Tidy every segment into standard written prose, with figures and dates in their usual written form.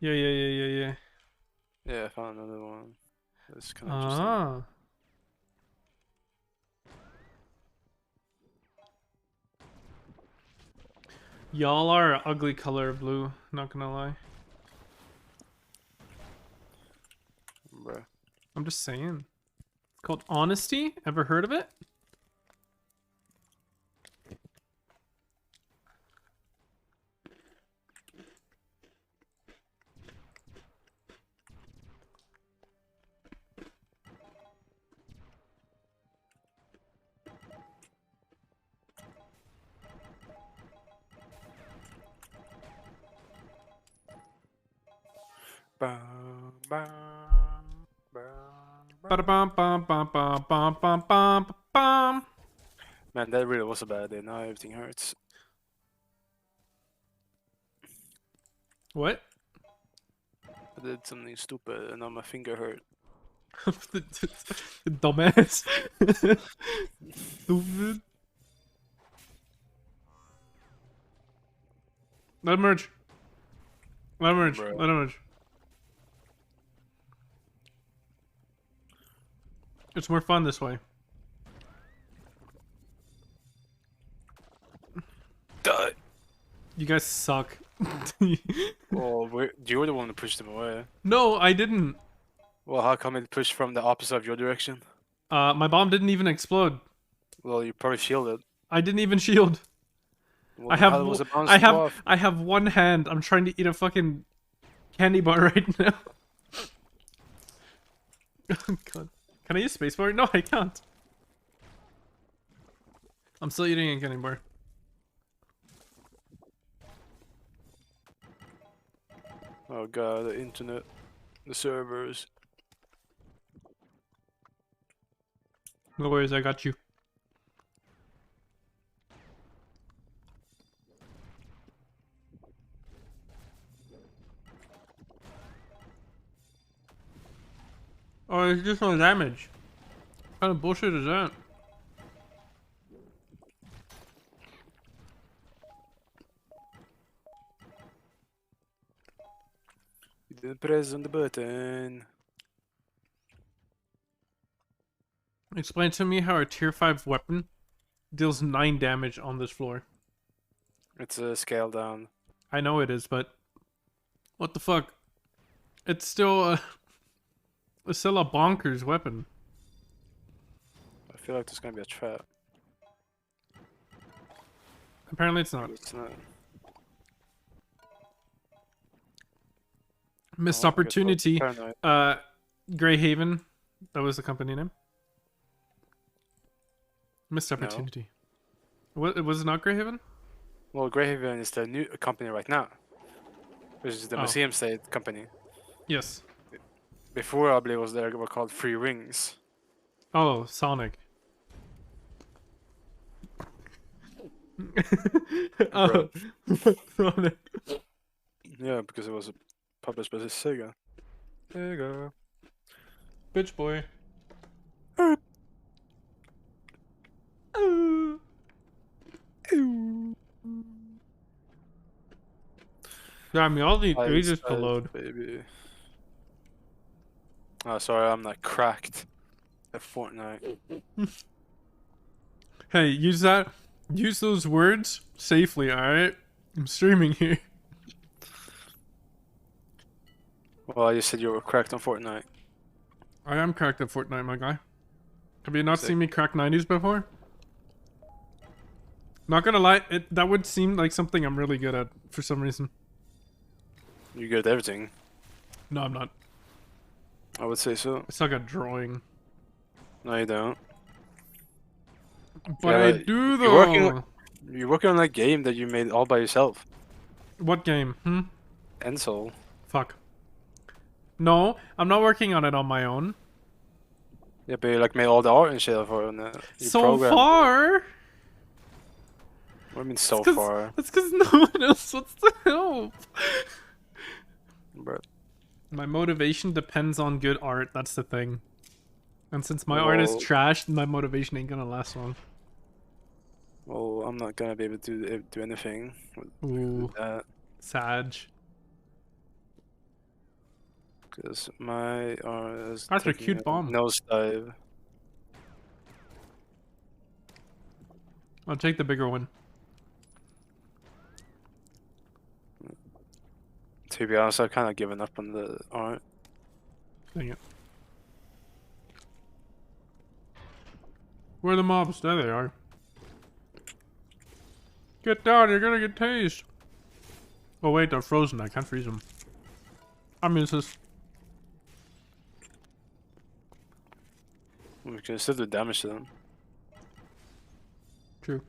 Yeah. Yeah, I found another one. That's kind of interesting. Ah. Y'all are a ugly color of blue, not gonna lie. Bruh. I'm just saying. It's called honesty. Ever heard of it? Bum, bum, bum, bum. Ba-da-bum, bum, bum, bum, bum, bum, bum, bum. Man, that really was a bad day. Now everything hurts. What? I did something stupid and now my finger hurt. Dumbass. Stupid. Let him merge. Let him merge. Bruh. Let him merge. It's more fun this way. Die. You guys suck. Well, you were the one who pushed him away. No, I didn't. Well, how come it pushed from the opposite of your direction? My bomb didn't even explode. Well, you probably shielded. I didn't even shield. Well, then how was it bouncing off? I have one hand. I'm trying to eat a fucking candy bar right now. Oh, God. Can I use spacebar? No, I can't. I'm still eating a candy bar. Oh god, the internet, the servers. No worries, I got you. Oh, it's just no damage. What kind of bullshit is that? You didn't press on the button. Explain to me how a tier 5 weapon deals 9 damage on this floor. It's a scale down. I know it is, but what the fuck? It's still it's still a bonkers weapon. I feel like there's gonna be a trap. Apparently it's not. It's not. Missed Oh, I got opportunity. paranoid. Greyhaven. That was the company name. Missed No. opportunity. What was it not Greyhaven? Well, Greyhaven is the new company right now, which is the Oh. Museum State company. Yes. Before, I believe, they were called Free Rings. Oh, Sonic. Oh, Sonic. Yeah, because it was published by Sega. Sega. Bitch boy. Damn, y'all need ages to load. Baby. Oh, sorry, I'm not cracked at Fortnite. Hey, use that. Use those words safely, alright? I'm streaming here. Well, you said you were cracked on Fortnite. I am cracked at Fortnite, my guy. Have you not Sick. seen me crack 90s before? Not gonna lie, that would seem like something I'm really good at for some reason. You're good at everything. No, I'm not. I would say so. I suck at drawing. No, you don't. But Yeah, I do though. You're working on that game that you made all by yourself. What game? Ensol. Fuck. No, I'm not working on it on my own. Yeah, but you like made all the art and shit for it. So far. What do you mean so far? That's because no one else wants to help. Bro. My motivation depends on good art, that's the thing. And since my art is trash, my motivation ain't gonna last long. Well, I'm not gonna be able to do anything with that. Sag. Because my is That's a taking cute bomb. nosedive. I'll take the bigger one. To be honest, I've kind of given up on the art. Dang it. Where are the mobs? There they are. Get down, you're gonna get tased. Oh wait, they're frozen. I can't freeze them. I'm useless. We can still do damage to them. True.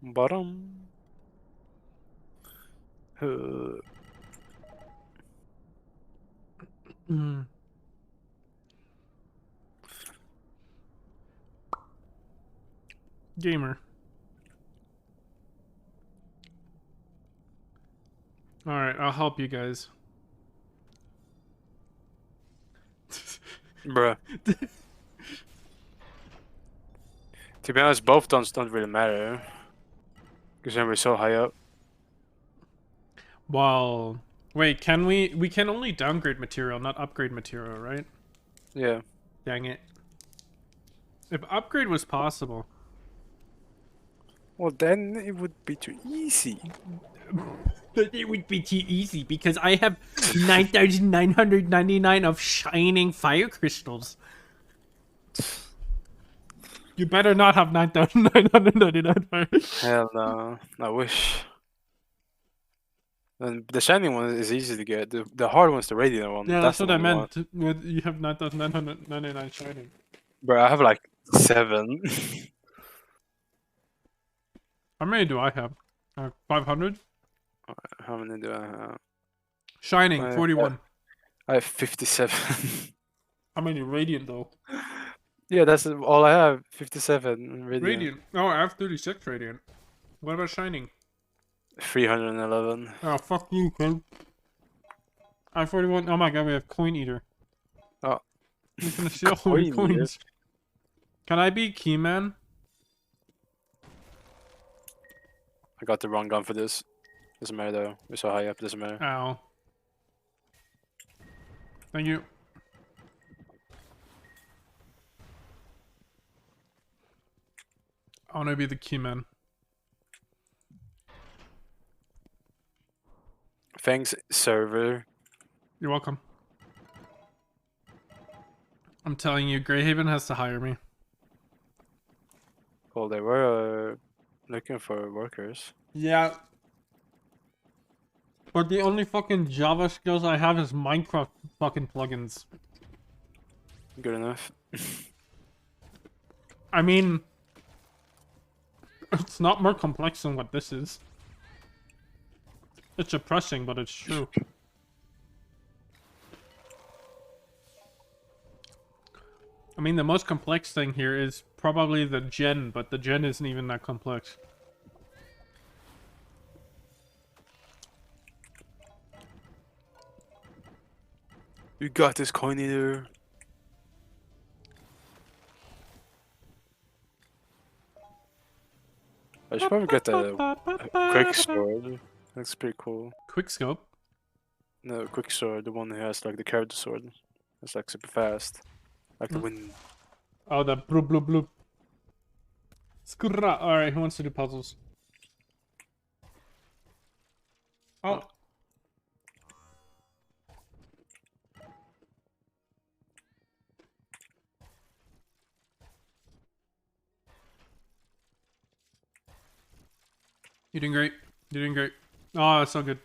Bottom. Mm. Gamer. Alright, I'll help you guys. Bruh. To be honest, both don't really matter. Because then we're so high up. Well, wait, can we can only downgrade material, not upgrade material, right? Yeah. Dang it. If upgrade was possible. Well, then it would be too easy. But it would be too easy because I have 9,999 of shining fire crystals. You better not have 9,999 fire. Hell no. I wish. And the shining one is easy to get. The hard one's the radiant one. Yeah, that's the what I one we want. meant. You have 9,999 shining. Bro, I have like 7. How many do I have? 500? How many do I have? Shining, 41. I have 57. How many radiant though? Yeah, that's all I have. 57 radiant. Radiant. Oh, I have 36 radiant. What about shining? 311. Oh, fuck you, kid. I have 41. Oh my god, we have coin eater. Oh. He's gonna steal all your Coin eater? coins. Can I be Keyman? I got the wrong gun for this. Doesn't matter though. We're so high up, doesn't matter. Ow. Thank you. I wanna be the Keyman. Thanks, server. You're welcome. I'm telling you, Greyhaven has to hire me. Well, they were looking for workers. Yeah. But the only fucking Java skills I have is Minecraft fucking plugins. Good enough. I mean, it's not more complex than what this is. It's depressing, but it's true. I mean, the most complex thing here is probably the gen, but the gen isn't even that complex. You got this, coin eater. I should probably get a quick sword. That's pretty cool. Quick scope. No, quick sword, the one who has like the character sword. It's like super fast. Like the wind. Oh, the bloop bloop bloop. Skurra. Alright, who wants to do puzzles? Oh. You're doing great. You're doing great. Oh, that's so good.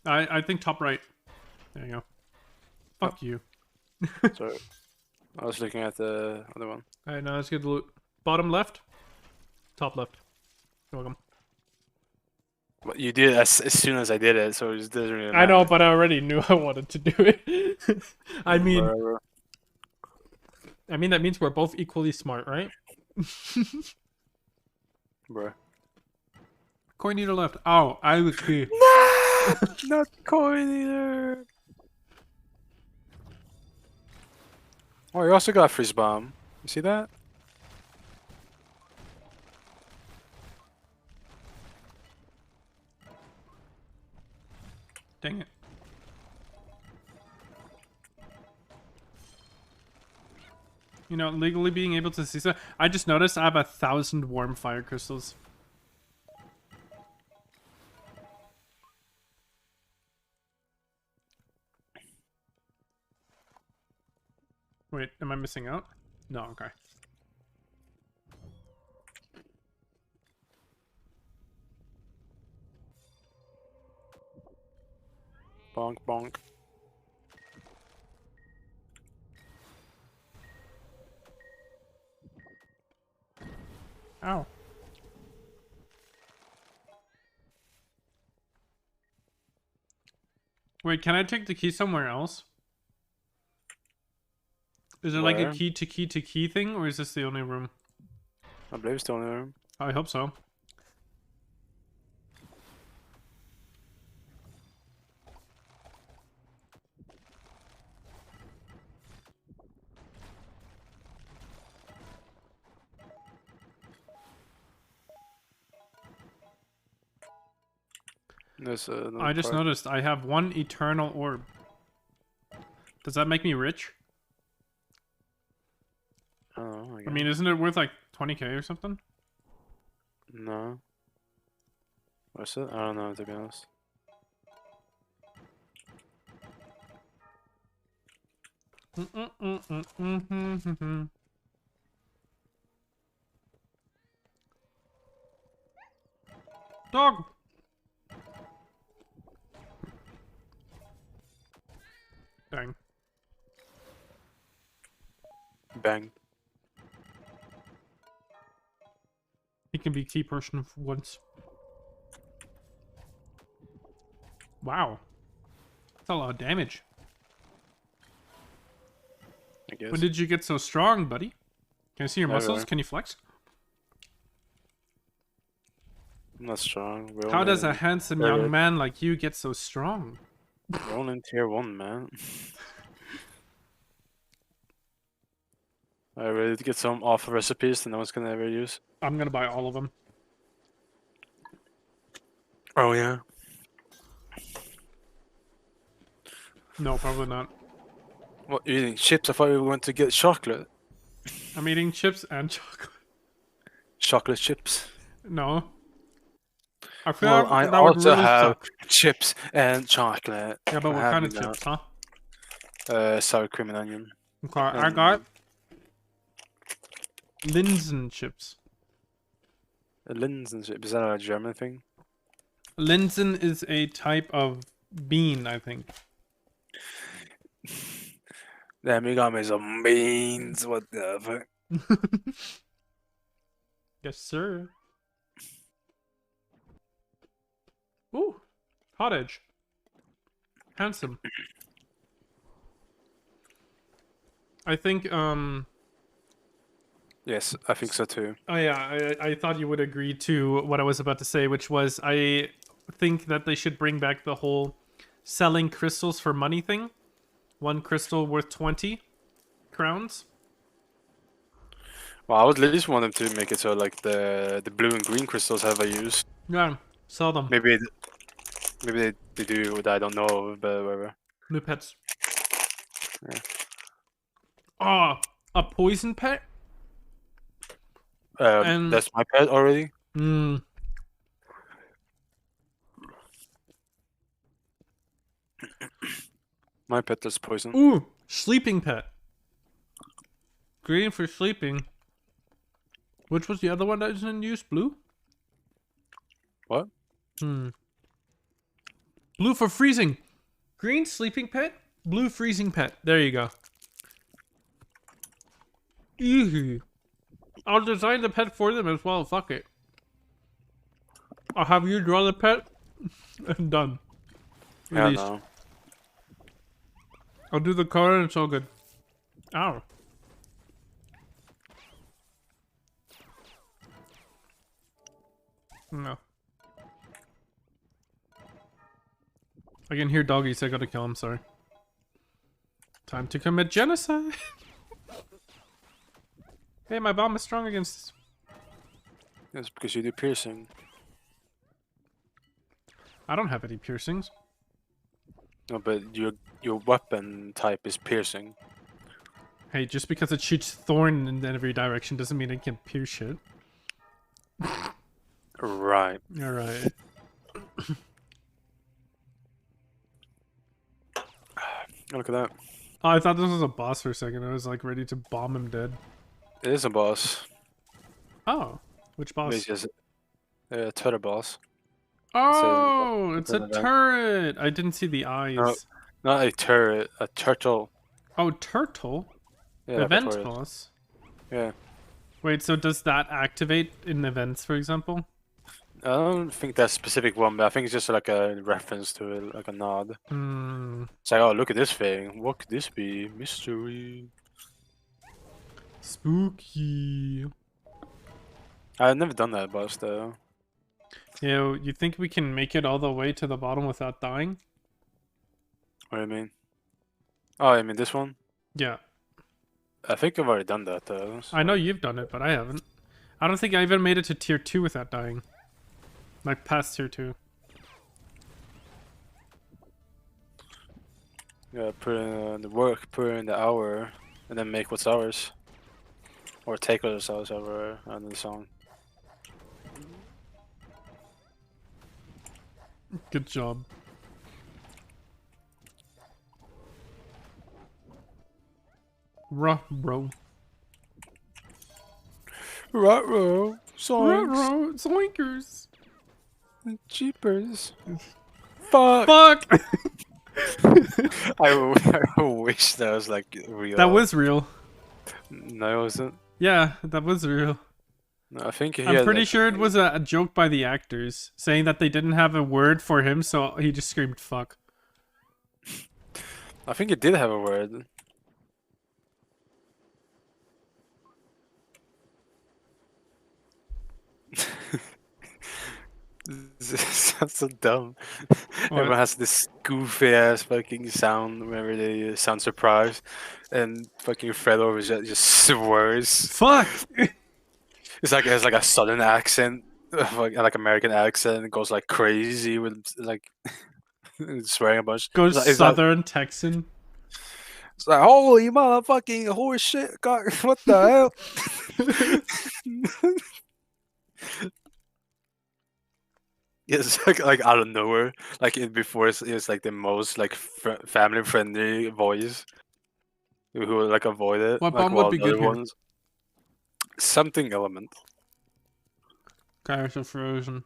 I think top right. There you go. Fuck you. Sorry. I was looking at the other one. Alright, now let's get the loot. Bottom left. Top left. You're welcome. But you did as soon as I did it, so it just doesn't really matter. I know, but I already knew I wanted to do it. I mean, Whatever. that means we're both equally smart, right? Bruh. Coin eater left. Oh, I was key. No, not coin either. Oh, you also got a freeze bomb. You see that? Dang it. You know, legally being able to see stuff. I just noticed I have 1,000 warm fire crystals. Wait, am I missing out? No, okay. Bonk, bonk. Ow. Wait, can I take the key somewhere else? Is there like a Where? key to key to key thing, or is this the only room? I believe it's the only room. I hope so. There's another I just part. noticed I have 1 eternal orb. Does that make me rich? Oh, I mean, isn't it worth like 20k or something? no. What's it? I don't know, to be honest. Dog! Dang. Bang. He can be key person for once. Wow. That's a lot of damage. I guess. When did you get so strong, buddy? Can I see your muscles? Everywhere. Can you flex? I'm not strong. We're How only does a in- handsome Very young good. man like you get so strong? We're only in tier 1, man. I ready to get some awful recipes that no one's gonna ever use. I'm gonna buy all of them. Oh yeah. No, probably not. What, you eating chips? I thought we went to get chocolate. I'm eating chips and chocolate. Chocolate chips. No. I feel Well, like I that would also really have suck. chips and chocolate. Yeah, but I what have kind of you now. chips, huh? Sour cream and onion. Okay, I got Linsen chips. Linsen chips. Is that a German thing? Linsen is a type of bean, I think. Damn, you got me some beans. What the fuck? Yes, sir. Ooh, hot edge. Handsome. I think, Yes, I think so too. oh yeah, I thought you would agree to what I was about to say, which was I think that they should bring back the whole selling crystals for money thing. 1 crystal worth 20 crowns. Well, I would at least want them to make it so like the blue and green crystals have a use. Yeah, sell them. Maybe they do what I don't know of, but whatever. New pets. Yeah. Oh, a poison pet? And- That's my pet already. Hmm. My pet is poison. Ooh, sleeping pet. Green for sleeping. Which was the other one that was in use? Blue? What? Blue for freezing. Green sleeping pet. Blue freezing pet. There you go. Easy. I'll design the pet for them as well. Fuck it. I'll have you draw the pet. And done. Yeah, Released. no. I'll do the color and it's all good. Ow. No. I can hear doggies. I gotta kill him. Sorry. Time to commit genocide. Hey, my bomb is strong against this. That's because you do piercing. I don't have any piercings. No, but your weapon type is piercing. Hey, just because it shoots thorn in every direction doesn't mean it can pierce shit. Right. Alright. Look at that. Oh, I thought this was a boss for a second. I was like ready to bomb him dead. It is a boss. Oh, which boss? It's just a turret boss. Oh, it's a it's an turret. I didn't see the eyes. No. Not a turret, a turtle. Oh, turtle? Yeah, Event laboratory. boss? Yeah. Wait, so does that activate in events, for example? I don't think that specific one, but I think it's just like a reference to it, like a nod. Hmm. It's like, oh, look at this thing. What could this be? Mystery. Spooky. I've never done that boss though. Yeah, you think we can make it all the way to the bottom without dying? What do you mean? Oh, I mean this one? Yeah. I think I've already done that though. I know you've done it, but I haven't. I don't think I even made it to tier 2 without dying. Like past tier 2. Yeah, put in the work, put in the hour, and then make what's ours. Or take what's ours over on the song. Good job. Ruh, bro. Ruh-roh, songs, Ruh, zoinkers. jeepers. Fuck! Fuck! I wish that was like real. That was real. No, it wasn't. Yeah, that was real. No, I think he I'm had, pretty like, sure it was a joke by the actors, saying that they didn't have a word for him, so he just screamed fuck. I think it did have a word. This sounds so dumb. Everyone has this goofy ass fucking sound whenever they sound surprised, and fucking Fred over just swears. Fuck! It's like it has like a southern accent, like American accent. It goes like crazy with like swearing a bunch. Goes It's like, Southern Texan. it's like holy motherfucking horse shit! God, what the hell? It's like out of nowhere. Like before, it's like the most like family friendly voice. Who would like avoid it. What like, bomb would be the other good here? ones. Something element. Cars are frozen.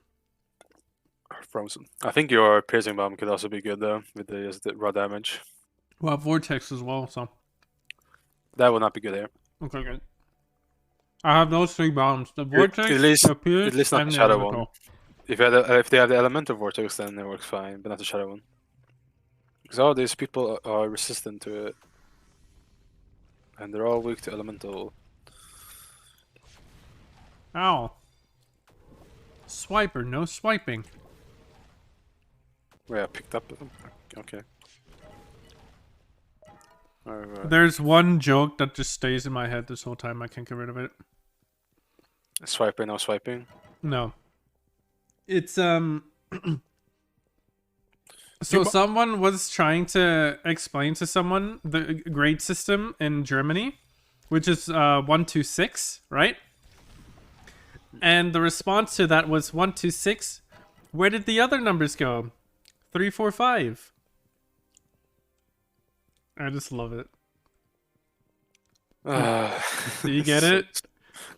Frozen. I think your piercing bomb could also be good though, with the raw damage. Well, Vortex as well, so. That would not be good here. Okay, good. I have those 3 bombs. The Vortex, at least, the Pierce, at least not and the the shadow Elemental. one. If they have the elemental vortex, then it works fine, but not the shadow one. Because all these people are resistant to it, and they're all weak to elemental. Ow. Swiper, no swiping. Wait, I picked up. Okay. Alright. There's one joke that just stays in my head this whole time. I can't get rid of it. Swiping, no swiping. No. It's So someone was trying to explain to someone the grade system in Germany, which is 1 to 6, right? And the response to that was 1 to 6. Where did the other numbers go? 3, 4, 5. I just love it. Do you get it?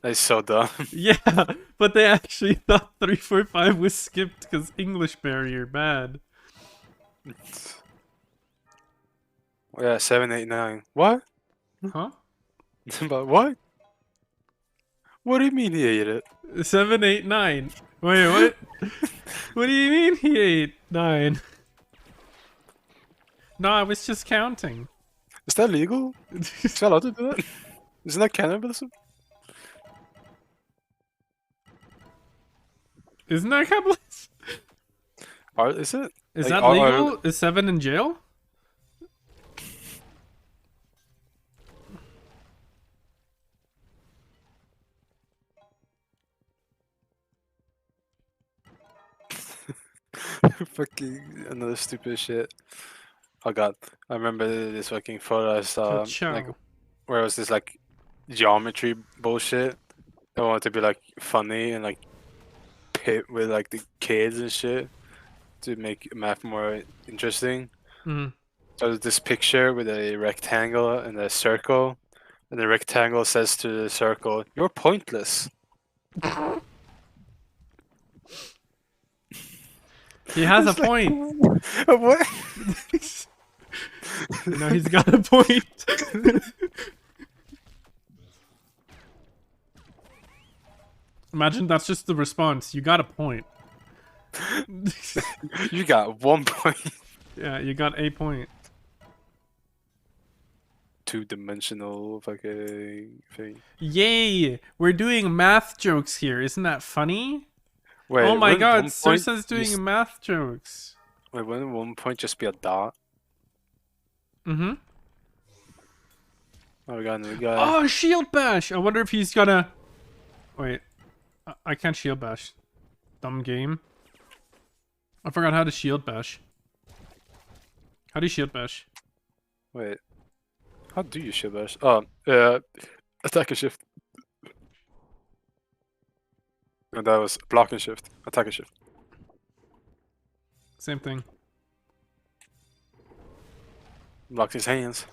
That's so dumb. Yeah, but they actually thought 3, 4, 5 was skipped because English barrier bad. Yeah, 7, 8, 9. What? Huh? But what? What do you mean he ate it? 7, 8, 9. Wait, what? What do you mean he ate 9? No, I was just counting. Is that legal? Is that allowed to do that? Isn't that cannibalism? Isn't that cannibalism? Is it? Is Like, that legal? Is 7 in jail? fucking another stupid shit. Oh god, I remember this fucking photo I saw, like Ka-chow. where it was this like geometry bullshit. They wanted to be like funny and like pit with like the kids and shit to make math more interesting. Mm. So there's this picture with a rectangle and a circle, and the rectangle says to the circle, "You're pointless." He has a It's like, point. what? You know, he's got a point. Imagine that's just the response. You got a point. You got 1 point. Yeah, you got a point. Two-dimensional fucking thing. Yay! We're doing math jokes here. Isn't that funny? Wait, Oh my wouldn't god, 1 point Sursa's doing math jokes. wait, wouldn't 1 point just be a dot? Mm-hmm. Oh, we got a new guy. Oh, shield bash! I wonder if he's gonna... Wait. I can't shield bash. Dumb game. I forgot how to shield bash. How do you shield bash? Wait, how do you shield bash? Oh, attack and shift. And that was block and shift, attack and shift. Same thing. Blocks his hands.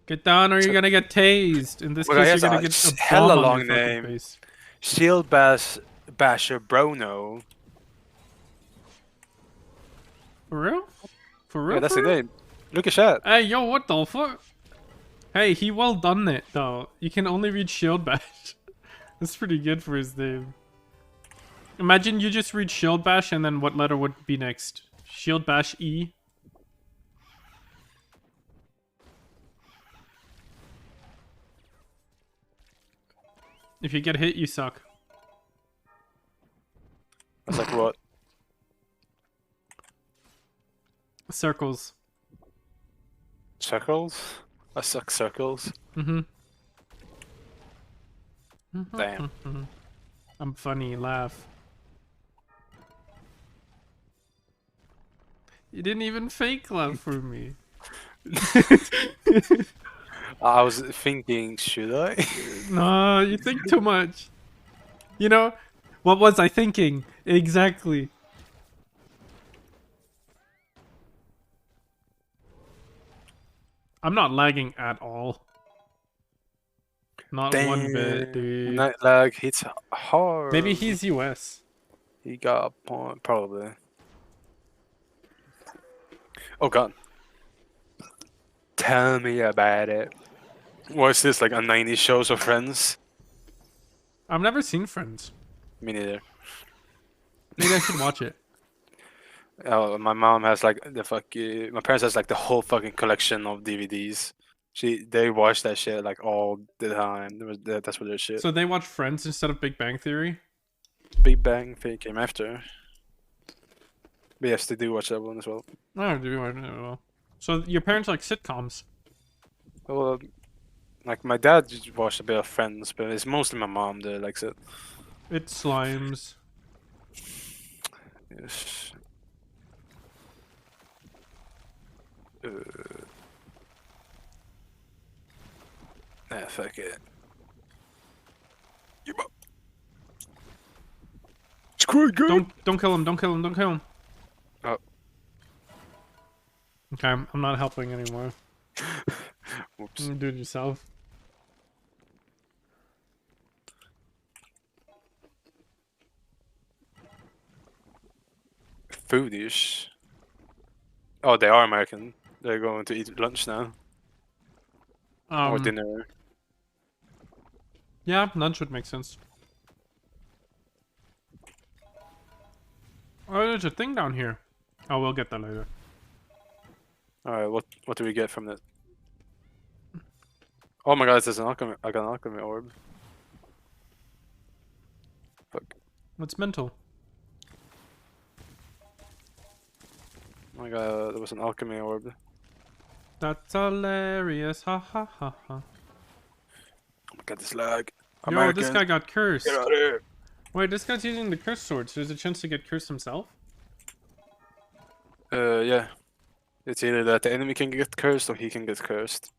Get down or you're gonna get tased. In this Well, case, I you're guess gonna get a hella bomb on long your fucking name. face. Shield basher Brono. For real? For real? Yeah, that's for the real? name. Look at that. Hey, yo, what the fuck? Hey, he well done it, though. You can only read shield bash. That's pretty good for his name. Imagine you just read shield bash and then what letter would be next? Shield bash E? If you get hit, you suck. That's like what? Circles. Circles? I suck circles. Mm-hmm. Damn. I'm funny, laugh. You didn't even fake laugh for me. I was thinking, should I? No, you think too much. You know, what was I thinking? Exactly. I'm not lagging at all. Not one bit, dude. Night lag hits hard. Maybe he's US. He got a point, probably. Oh god. Tell me about it. What's this, like a 90s shows of Friends? I've never seen Friends. Me neither. Maybe I should watch it. Oh, my mom has like my parents has like the whole fucking collection of DVDs. They watch that shit like all the time. That's what their shit. So they watch Friends instead of Big Bang Theory? Big Bang Theory came after. But yes, they do watch that one as well. No, do I don't know. So your parents like sitcoms? Well, like my dad just watched a bit of Friends, but it's mostly my mom that likes it. It's slimes. Yes. Fuck it. It's quite good. Don't kill him, don't kill him, don't kill him. Oh. Okay, I'm not helping anymore. Whoops. Do it yourself. Foodish. Oh, they are American. They're going to eat lunch now. Or dinner. Yeah, lunch would make sense. Oh, there's a thing down here. Oh, we'll get that later. Alright, what do we get from this? Oh my god, there's an alchemy, I got an alchemy orb. Fuck. What's mental? Oh my god, there was an alchemy orb. That's hilarious. Ha ha ha ha. Oh my god, this lag. Yo, this Americans, guy got get cursed. out of here. Wait, this guy's using the curse sword, so there's a chance to get cursed himself? Yeah. It's either that the enemy can get cursed or he can get cursed.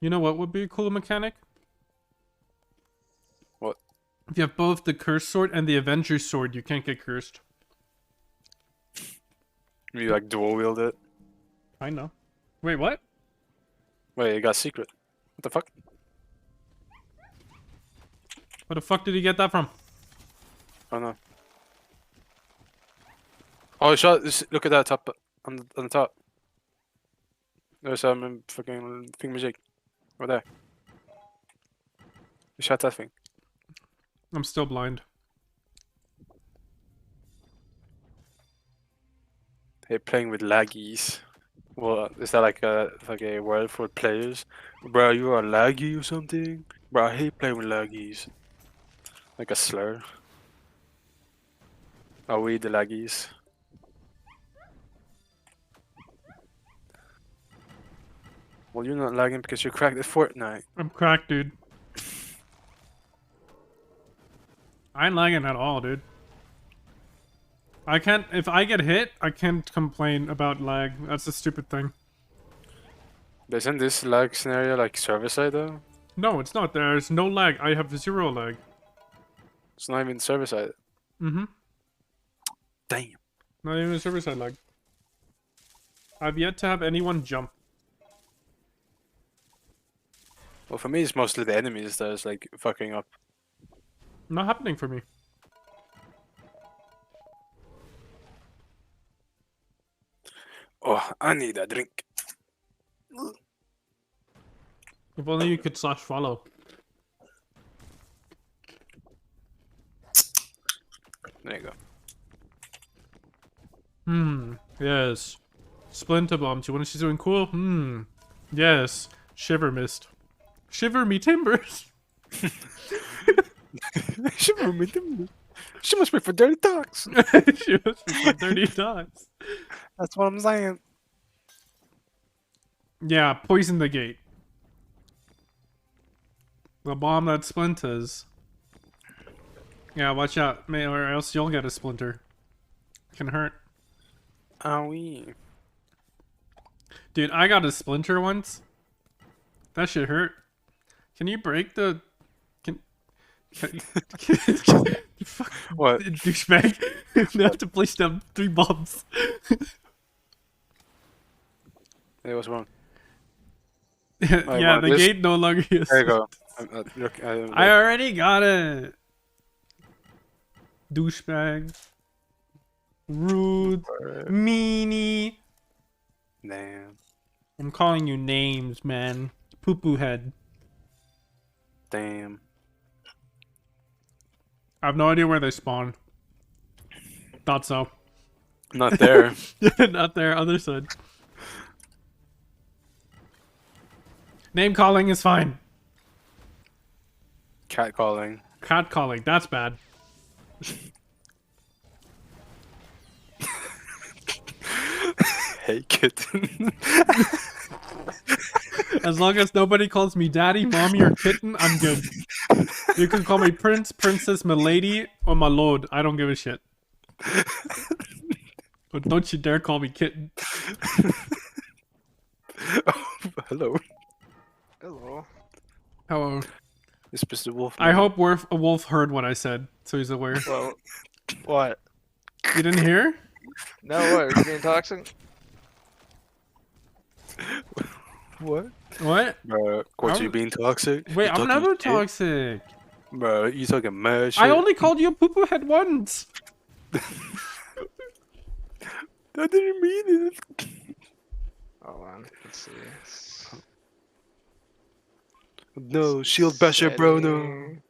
You know what would be a cool mechanic? What? If you have both the curse sword and the avenger sword, you can't get cursed. You like dual wield it. I know. Wait, what? Wait, you got secret. What the fuck? Where the fuck did he get that from? Oh no. Oh, shot! Look at that top on the top. There's some fucking thing magic over there. You shot that thing. I'm still blind. Hey, playing with laggies. Well, is that like a word for players? Bro, you are laggy or something? Bro, I hate playing with laggies. Like a slur. Are we the laggies? Well, you're not lagging because you cracked at Fortnite. I'm cracked, dude. I ain't lagging at all, dude. I can't. If I get hit, I can't complain about lag. That's a stupid thing. Isn't this lag scenario like server side though? No, it's not. There's no lag. I have 0 lag. It's not even server side. Mm-hmm. Damn. Not even server side lag. I've yet to have anyone jump. Well, for me, it's mostly the enemies that's like fucking up. Not happening for me. Oh, I need a drink. If only you could slash follow. There you go. Yes. Splinter bombs. You want to see something cool? Yes. Shiver mist. Shiver me timbers. She must be for dirty talks. She must be for 30 times. That's what I'm saying. Yeah, poison the gate. The bomb that splinters. Yeah, watch out, man, or else you'll get a splinter. Can hurt. Ah oui. Dude, I got a splinter once. That shit hurt. Can you break the... Can fuck, What? douchebag. You have to place down 3 bombs. Hey, what's wrong? Yeah, the this- gate no longer is. There you go. Look, I already got it. Douchebag. Rude. Meanie. Damn. I'm calling you names, man. Poo poo head. Damn. I have no idea where they spawn. Thought so. Not there. Not there, other side. Name calling is fine. Cat calling. Cat calling, that's bad. Hey, kitten. As long as nobody calls me daddy, mommy, or kitten, I'm good. You can call me prince, princess, milady, or my lord. I don't give a shit. But don't you dare call me kitten. Oh, hello. Hello. Hello. It's Mr. Wolf. I hope a wolf heard what I said, so he's aware. Well, what? You didn't hear? No, what? Are you being toxic? What? What? Bro, Quartzi, I'm- you being toxic? Wait, You I'm talking never shit? toxic. Bro, you talking mad shit? I only called you a poo-poo head once. I didn't mean it. Hold on. Let's see. No, shield basher, bro, no. Settings.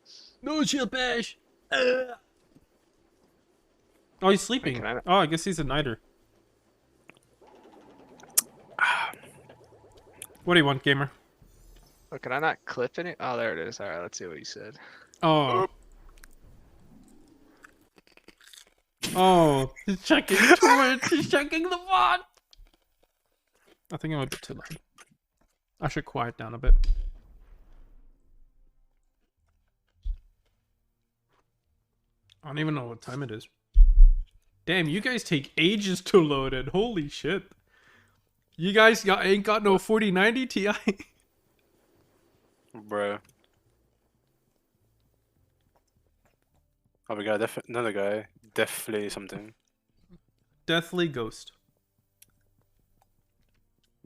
No shield bash. Oh, he's sleeping. Can I not- Oh, I guess he's a nighter. What do you want, gamer? Oh, can I not clip any? Oh, there it is. All right, let's see what you said. Oh. Oh, he's checking Twitch. He's checking the bot. I think I'm a bit too loud. I should quiet down a bit. I don't even know what time it is. Damn, you guys take ages to load it. Holy shit. You guys ain't got no 4090 Ti? Bruh. Oh, we got another guy. Deathly something. Deathly Ghost.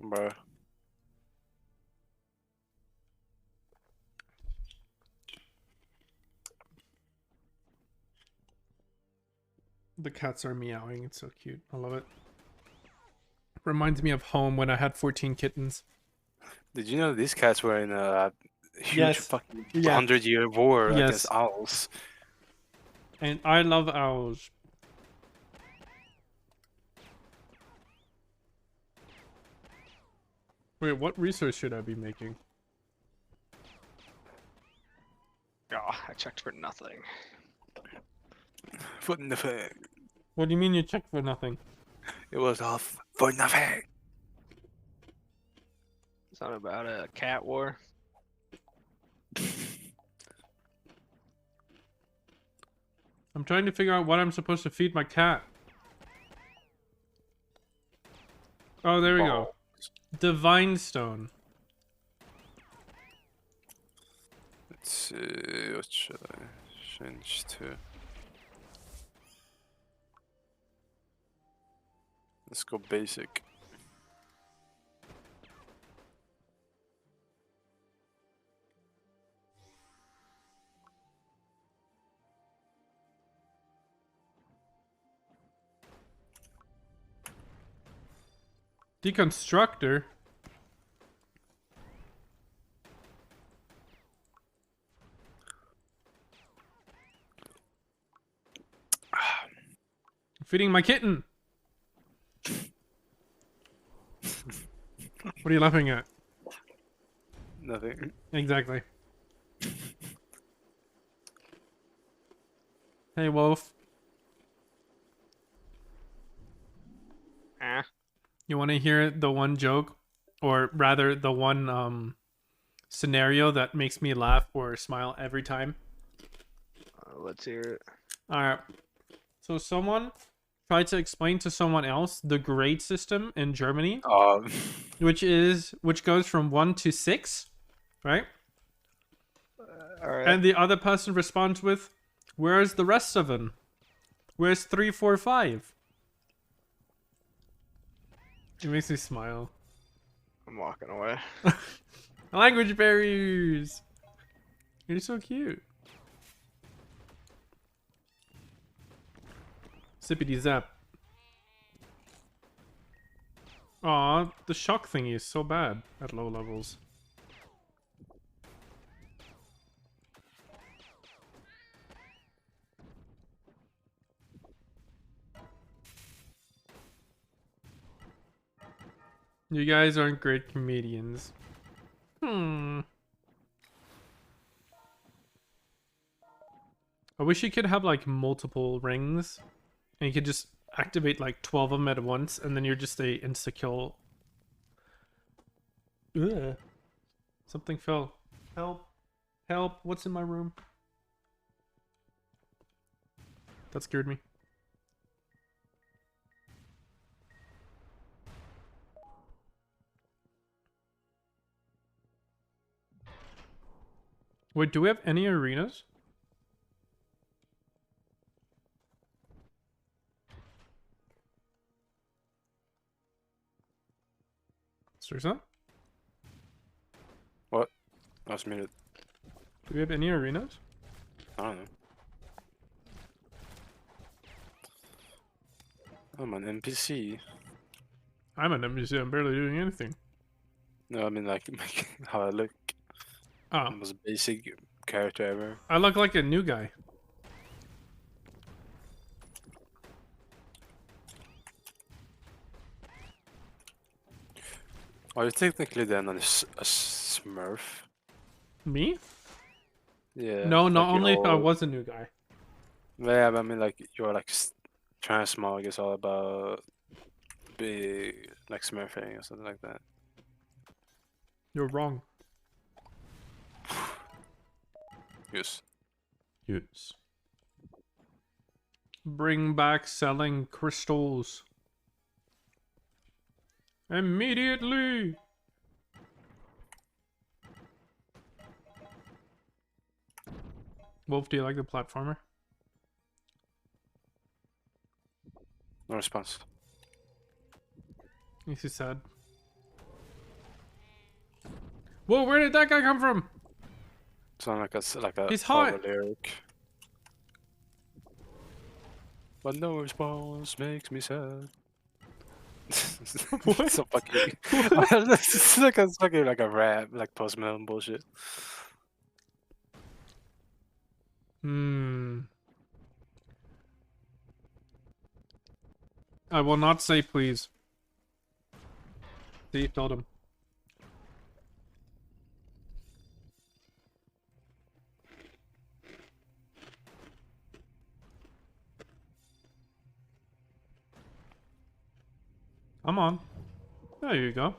Bruh. The cats are meowing. It's so cute. I love it. Reminds me of home when I had 14 kittens. Did you know these cats were in a huge Yes. fucking Yeah. 100-year war Yes. against owls? And I love owls. Wait, what research should I be making? Oh, I checked for nothing. For nothing. What do you mean you checked for nothing? It was all for nothing. It's not about a cat war. I'm trying to figure out what I'm supposed to feed my cat. Oh, there we go. Divine Stone. Let's see, what should I change to? Let's go basic. Deconstructor? Feeding my kitten. What are you laughing at? Nothing. Exactly. Hey, Wolf. Eh? You want to hear the one joke? Or rather, the one scenario that makes me laugh or smile every time? Let's hear it. Alright. So someone tried to explain to someone else the grade system in Germany, which goes from 1 to 6, right? Alright. And the other person responds with, "Where's the rest of them? Where's 3, 4, 5?" It makes me smile. I'm walking away. Language barriers. You're so cute. Zippity zap. Aw, the shock thingy is so bad at low levels. You guys aren't great comedians. I wish you could have like multiple rings and you could just activate like 12 of them at once and then you're just a insta-kill. Ugh. Something fell. Help. Help. What's in my room? That scared me. Wait, do we have any arenas? Seriously? What? Last minute. Do we have any arenas? I don't know. I'm an NPC. I'm an NPC. I'm barely doing anything. No, I mean like how I look. Oh, The most basic character ever. I look like a new guy. Are you technically then a Smurf? Me? Yeah. No, like not you're only if I old. was a new guy. Yeah, but I mean, like you're like trying to small. It's all about big, like smurfing or something like that. You're wrong. Yes. Yes. Bring back selling crystals. Immediately! Wolf, do you like the platformer? No response. Makes you sad. Whoa, where did that guy come from? Sound like a He's horror hot. lyric. But no response makes me sad. What? So fucking. What? It's like a fucking like a rap, like Post Malone bullshit. Hmm. I will not say please. See, told him. Come on. There you go.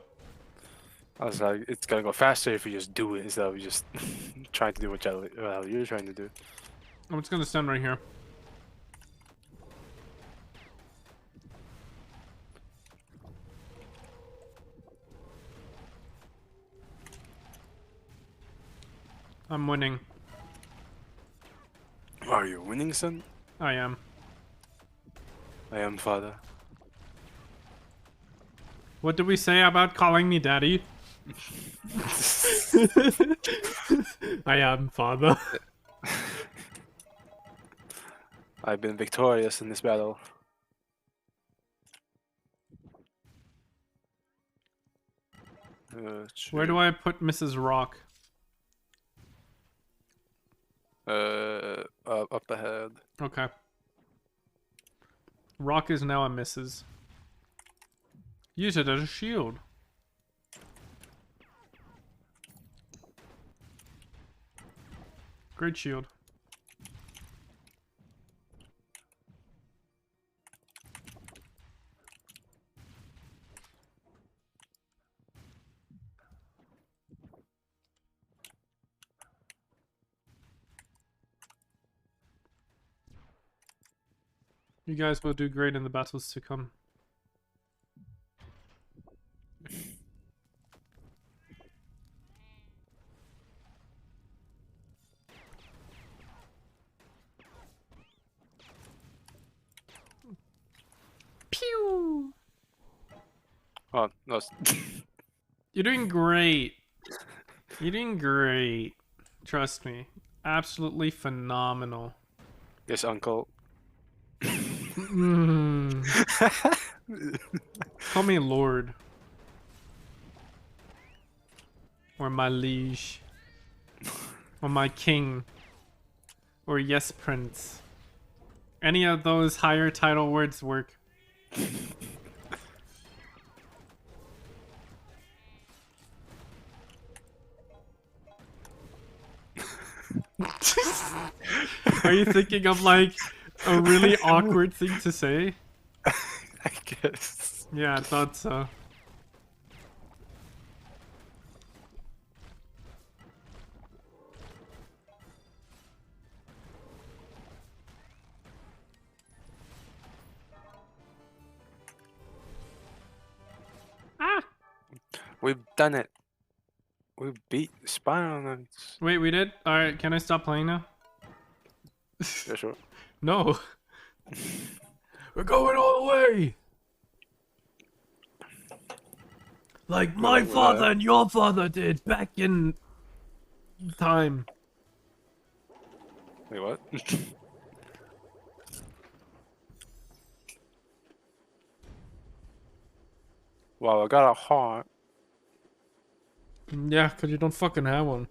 I was like, it's gonna go faster if you just do it instead of just trying to do what you're trying to do. I'm just gonna stand right here. I'm winning. Are you winning, son? I am. I am, father. What did we say about calling me daddy? I am, father. I've been victorious in this battle. Where do I put Mrs. Rock? Up ahead. Okay. Rock is now a Mrs. Use it as a shield. Great shield. You guys will do great in the battles to come. Pew! Oh no. You're doing great. You're doing great. Trust me. Absolutely phenomenal. Yes, uncle. Mm. Call me Lord. Or my liege. Or my king. Or yes, prince. Any of those higher title words work. Are you thinking of like a really awkward thing to say? I guess. Yeah, I thought so. Ah! We've done it. We beat Spider-Man. Wait, we did? Alright, can I stop playing now? Yeah, sure. No. We're going all the way! Like my Well, father and your father did back in time. Wait, what? Wow, I got a heart. Yeah, because you don't fucking have one.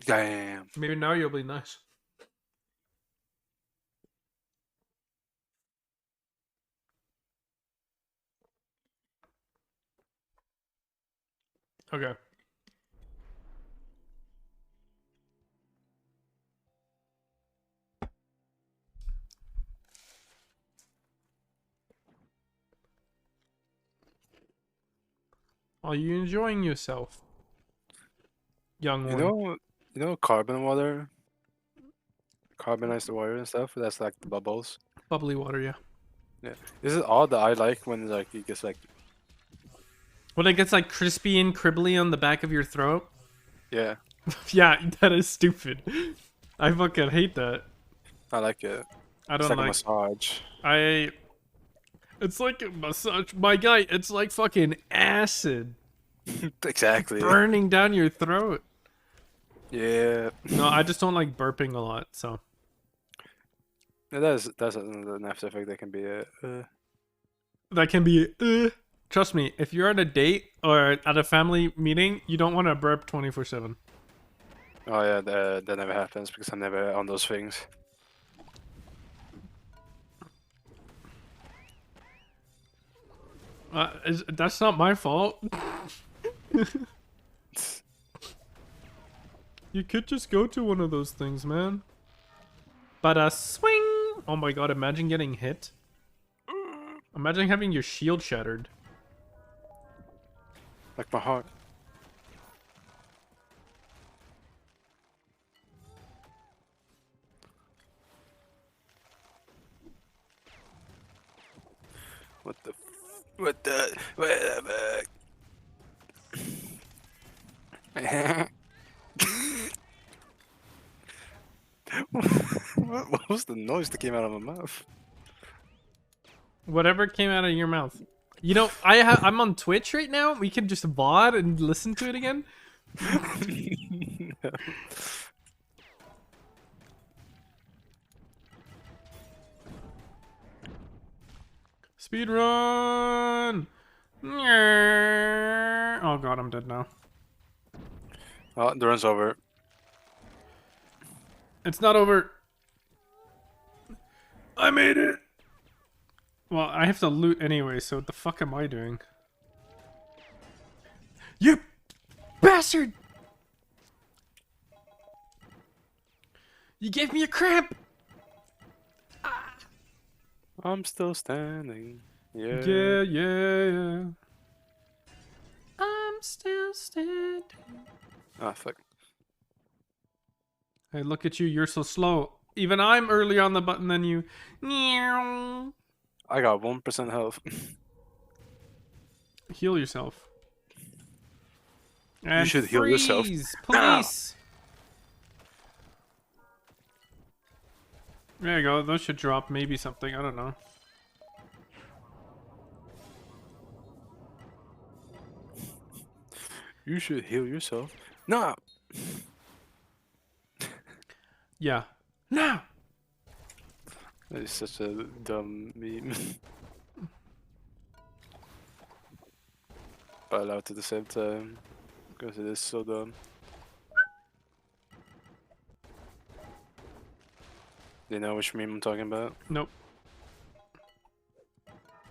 Damn. Maybe now you'll be nice. Okay. Are you enjoying yourself, young You one? know, carbon water, carbonized water and stuff. That's like the bubbles. Bubbly water, yeah. Yeah. This is all that I like when like it gets like When it gets like crispy and cribbly on the back of your throat. yeah. Yeah, that is stupid. I fucking hate that. I like it. I It's don't like a like. massage. It's like a massage. My guy, it's like fucking acid Exactly. burning down your throat. Yeah. No, I just don't like burping a lot, so. Yeah, that's an after effect that can be That can be. Trust me, if you're at a date or at a family meeting, you don't want to burp 24/7. oh yeah, that never happens because I'm never on those things. That's not my fault. You could just go to one of those things, man. But swing! Oh my god, imagine getting hit. Imagine having your shield shattered. Like my heart. What the? What the? Whatever. What was the noise that came out of my mouth? Whatever came out of your mouth. You know, I'm on Twitch right now. We can just VOD and listen to it again. Speed run! Oh god, I'm dead now. Oh, the run's over. It's not over. I made it! Well, I have to loot anyway, so what the fuck am I doing? You bastard! You gave me a cramp! I'm still standing. Yeah. Yeah, yeah, yeah. I'm still standing. Ah, fuck. Hey, look at you, you're so slow. Even I'm earlier on the button than you. I got 1% health. Heal yourself. And should heal yourself. freeze! Police! There you go, those should drop maybe something, I don't know. You should heal yourself. No! Yeah. Now! That is such a dumb meme. But loud at the same time. Because it is so dumb. Do you know which meme I'm talking about? Nope.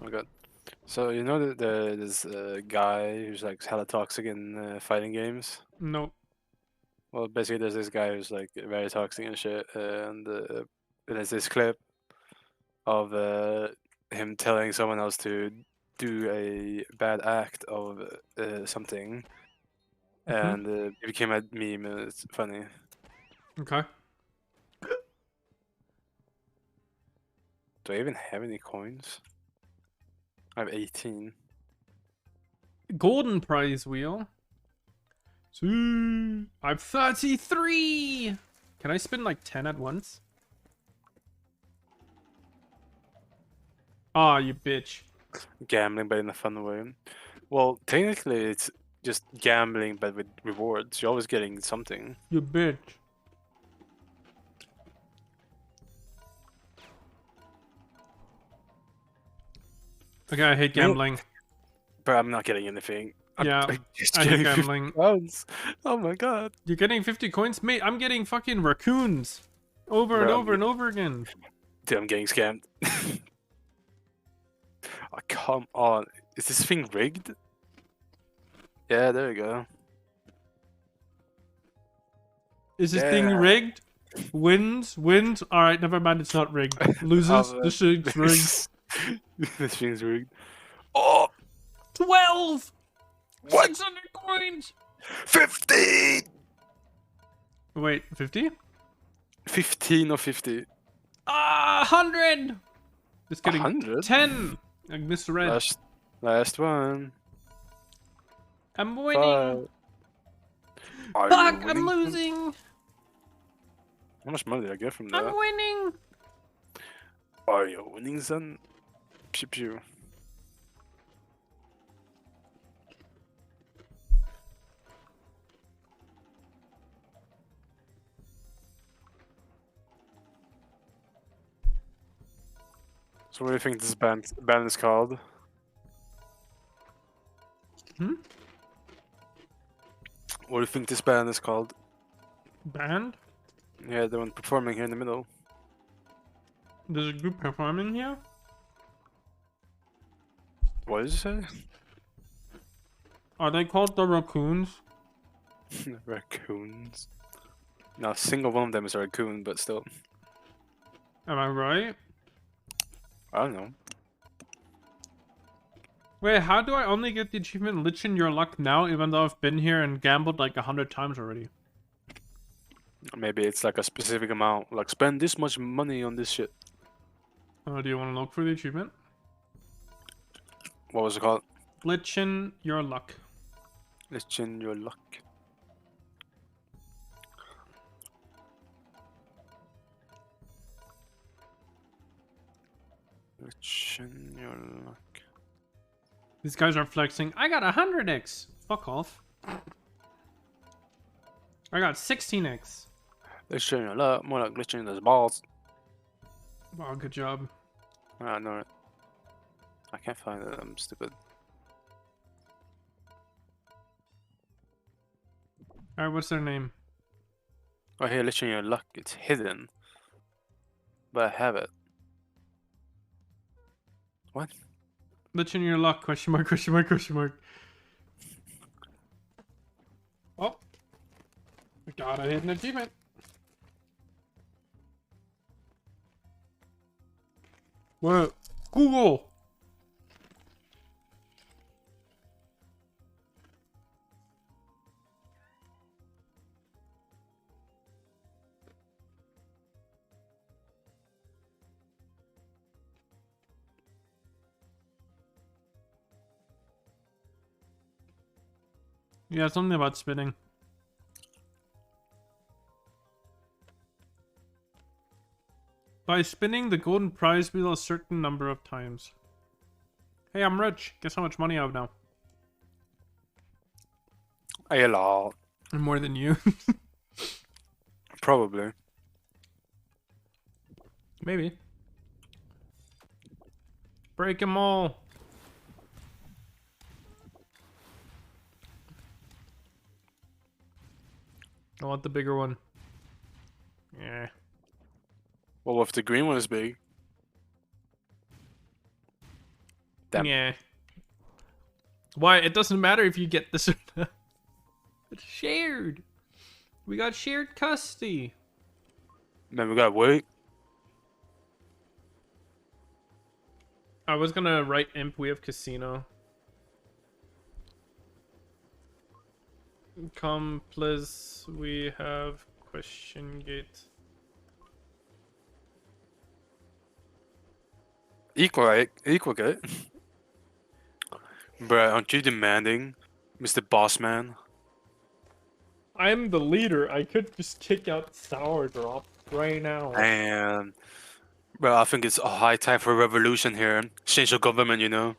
Oh god. So you know that there's a guy who's like hella toxic in fighting games? Nope. Well, basically there's this guy who's like very toxic and shit, and there's this clip of him telling someone else to do a bad act of something, and it became a meme, and it's funny. Okay. Do I even have any coins? I have 18. Golden prize wheel. See, I'm 33. Can I spin like 10 at once? Aw, you bitch. Gambling, but in a fun way. Well, technically, it's just gambling, but with rewards. You're always getting something. You bitch. Okay, I hate gambling. But I'm not getting anything. Yeah, just I hate getting 50 gambling. pounds. Oh my god. You're getting 50 coins? Mate, I'm getting fucking raccoons. Over and Bro, over and over again. Dude, I'm getting scammed. Oh, come on. Is this thing rigged? Yeah, there you go. Is this thing Yeah. rigged? Wins? Wins? Alright, never mind, it's not rigged. Loses? This shit's rigged. This thing's rigged. Oh! 12! What? 600 coins! 50! Wait, 50? 15 or 50? Ah, 100! Just kidding. 100? 10! Like Mr. Red. Last one. I'm winning! 5. Are you Fuck, I'm winning? losing! How much money did I get from I'm that? winning! Are you winning, son? Pew pew. So what do you think this band is called? Hmm? What do you think this band is called? Band? Yeah, the one performing here in the middle. There's a group performing here? What did you say? Are they called the Raccoons? Raccoons. No, a single one of them is a raccoon, but still. Am I right? I don't know. Wait, how do I only get the achievement Lich in Your Luck now, even though I've been here and gambled like 100 times already? Maybe it's like a specific amount. Like, spend this much money on this shit. Do you want to look for the achievement? What was it called? Lich in Your Luck. Let's in your luck. Let's in your luck. These guys are flexing. I got 100x. Fuck off. I got 16x. Let's in your luck. More like glitching in those balls. Wow, good job. I know it. I can't find it. I'm stupid. Alright, what's their name? Oh, here, glitching your luck. It's hidden. But I have it. What? Lich in Your Luck, question mark, question mark, question mark. Oh. We got a hidden achievement. What? Google! Yeah, something about spinning. By spinning the golden prize wheel a certain number of times. Hey, I'm rich. Guess how much money I have now? A lot. More than you. Probably. Maybe. Break them all. I want the bigger one. Yeah. Well, if the green one is big. Damn. Yeah. Why? It doesn't matter if you get this or not. It's shared. We got shared custody. Then we gotta wait. I was gonna write imp, we have casino. Come, please, we have question gate. Equal good. Bruh, aren't you demanding, Mr. Bossman? I'm the leader. I could just kick out Sour Drop right now. And, bro, I think it's a high time for a revolution here. Change the government, you know.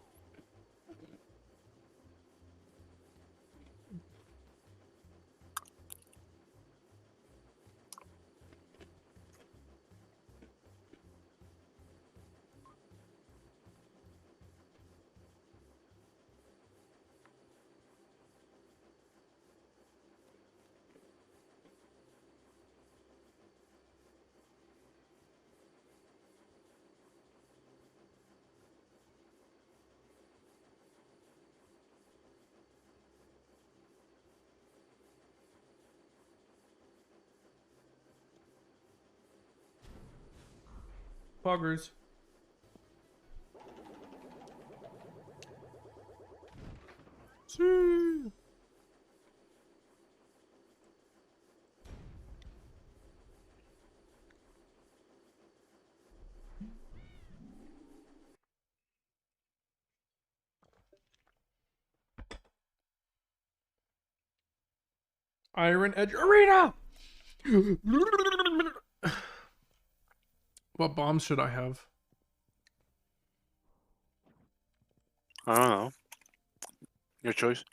Poggers. See. Iron Edge Arena! What bombs should I have? I don't know. Your choice.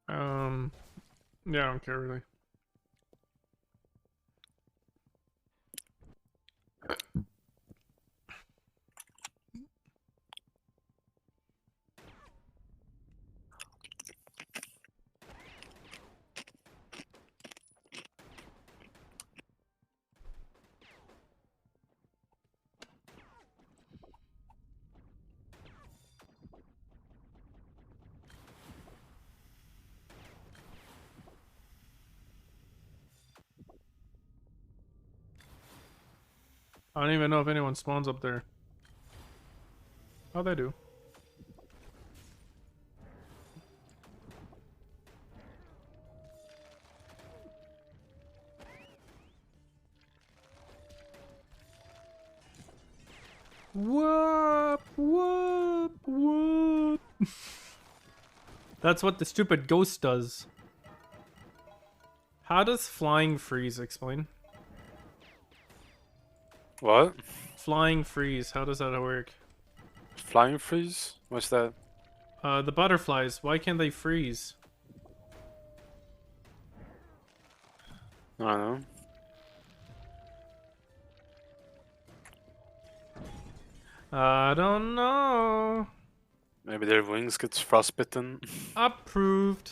Yeah, I don't care really. I don't even know if anyone spawns up there. Oh, they do. Whoop, whoop, whoop. That's what the stupid ghost does. How does flying freeze? Explain. What? Flying freeze. How does that work? Flying freeze? What's that? The butterflies. Why can't they freeze? I don't know. I don't know. Maybe their wings get frostbitten. Approved.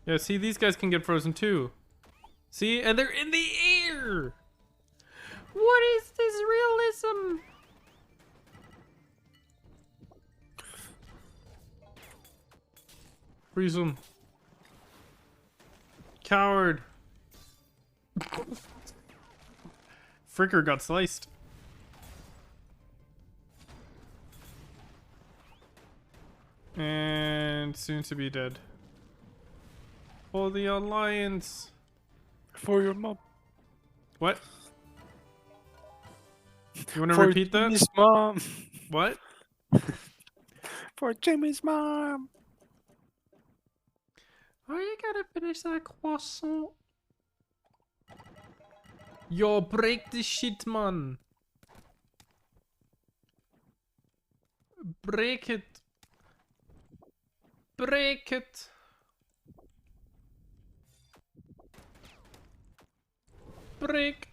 Yeah, see, these guys can get frozen too. See, and they're in the air. What is this realism? Freeze them. Coward. Fricker got sliced. And soon to be dead. For the Alliance. For your mom. What? You want to For repeat that? Jimmy's mom. What? For Jimmy's mom. Oh, you gotta finish that croissant. Yo, break this shit, man. Break it. Break it. Break.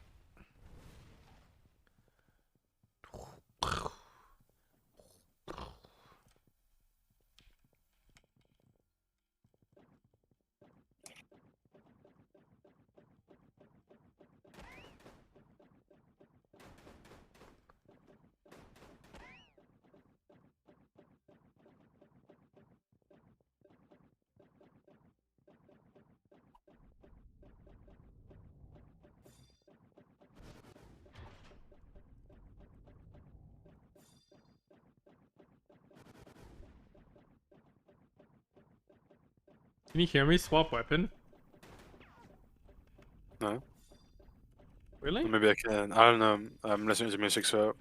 Can you hear me swap weapon? No. Really? Maybe I can. I don't know. I'm listening to music, so.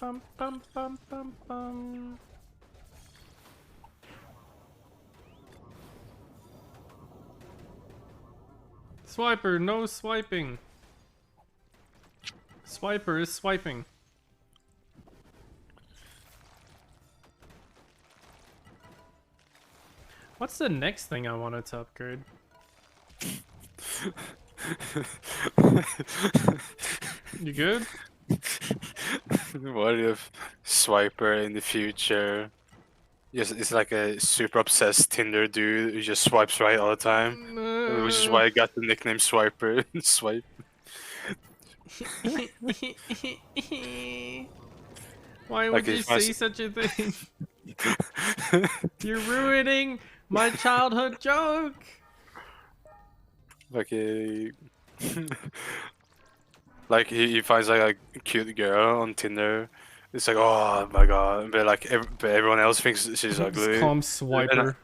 Bum, bum, bum, bum, bum. Swiper, no swiping. Swiper is swiping. What's the next thing I wanted to upgrade? You good? What if Swiper in the future? Yes, it's like a super obsessed Tinder dude who just swipes right all the time. Which is why I got the nickname Swiper. Swipe. Why Like would you if I say such a thing? You're ruining my childhood joke. Like a. Like he finds like a cute girl on Tinder. It's like, oh my god, but like but everyone else thinks she's ugly. Just call him Swiper.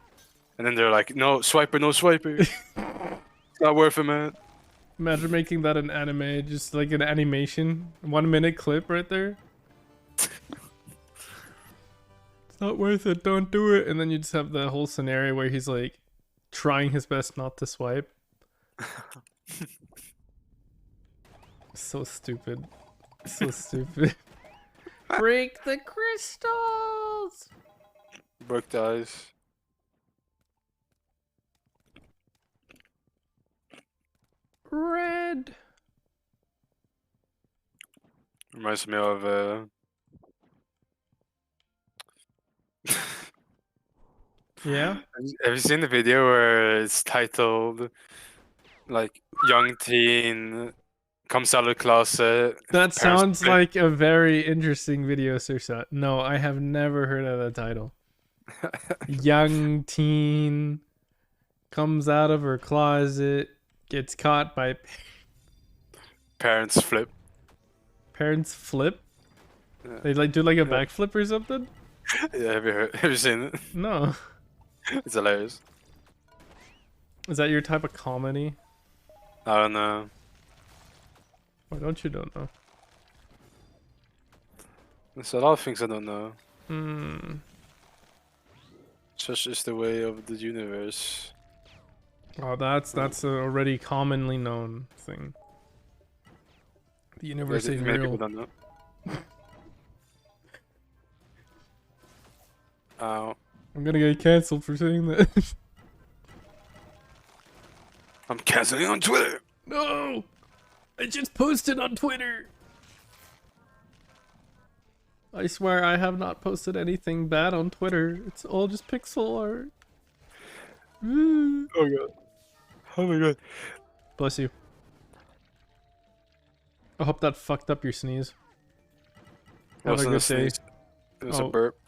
And then they're like, no Swiper, no Swiper. It's not worth it, man. Imagine making that an anime, just like an animation, 1 minute clip right there. It's not worth it, don't do it. And then you just have the whole scenario where he's like trying his best not to swipe. So stupid. So stupid. Break the crystals! Broke the ice. Red! Reminds me of Yeah? Have you seen the video where it's titled like young teen comes out of the closet? That parents sounds pick- like a very interesting video, Sursat. No, I have never heard of that title. Young teen comes out of her closet, gets caught by Parents flip. parents flip. Yeah. They like do like a Yeah. backflip or something? Yeah, have you seen it? No. It's hilarious. Is that your type of comedy? I don't know. Why don't you don't know? There's a lot of things I don't know. Hmm. Such is the way of the universe. Oh, that's a already commonly known thing. The universe ain't Many people real. don't know. Ow. I'm gonna get canceled for saying that. I'm canceling on Twitter. No! I just posted on Twitter! I swear I have not posted anything bad on Twitter. It's all just pixel art. Oh god. Oh my god. Bless you. I hope that fucked up your sneeze. It Have a wasn't good a day. sneeze. It was Oh. a burp.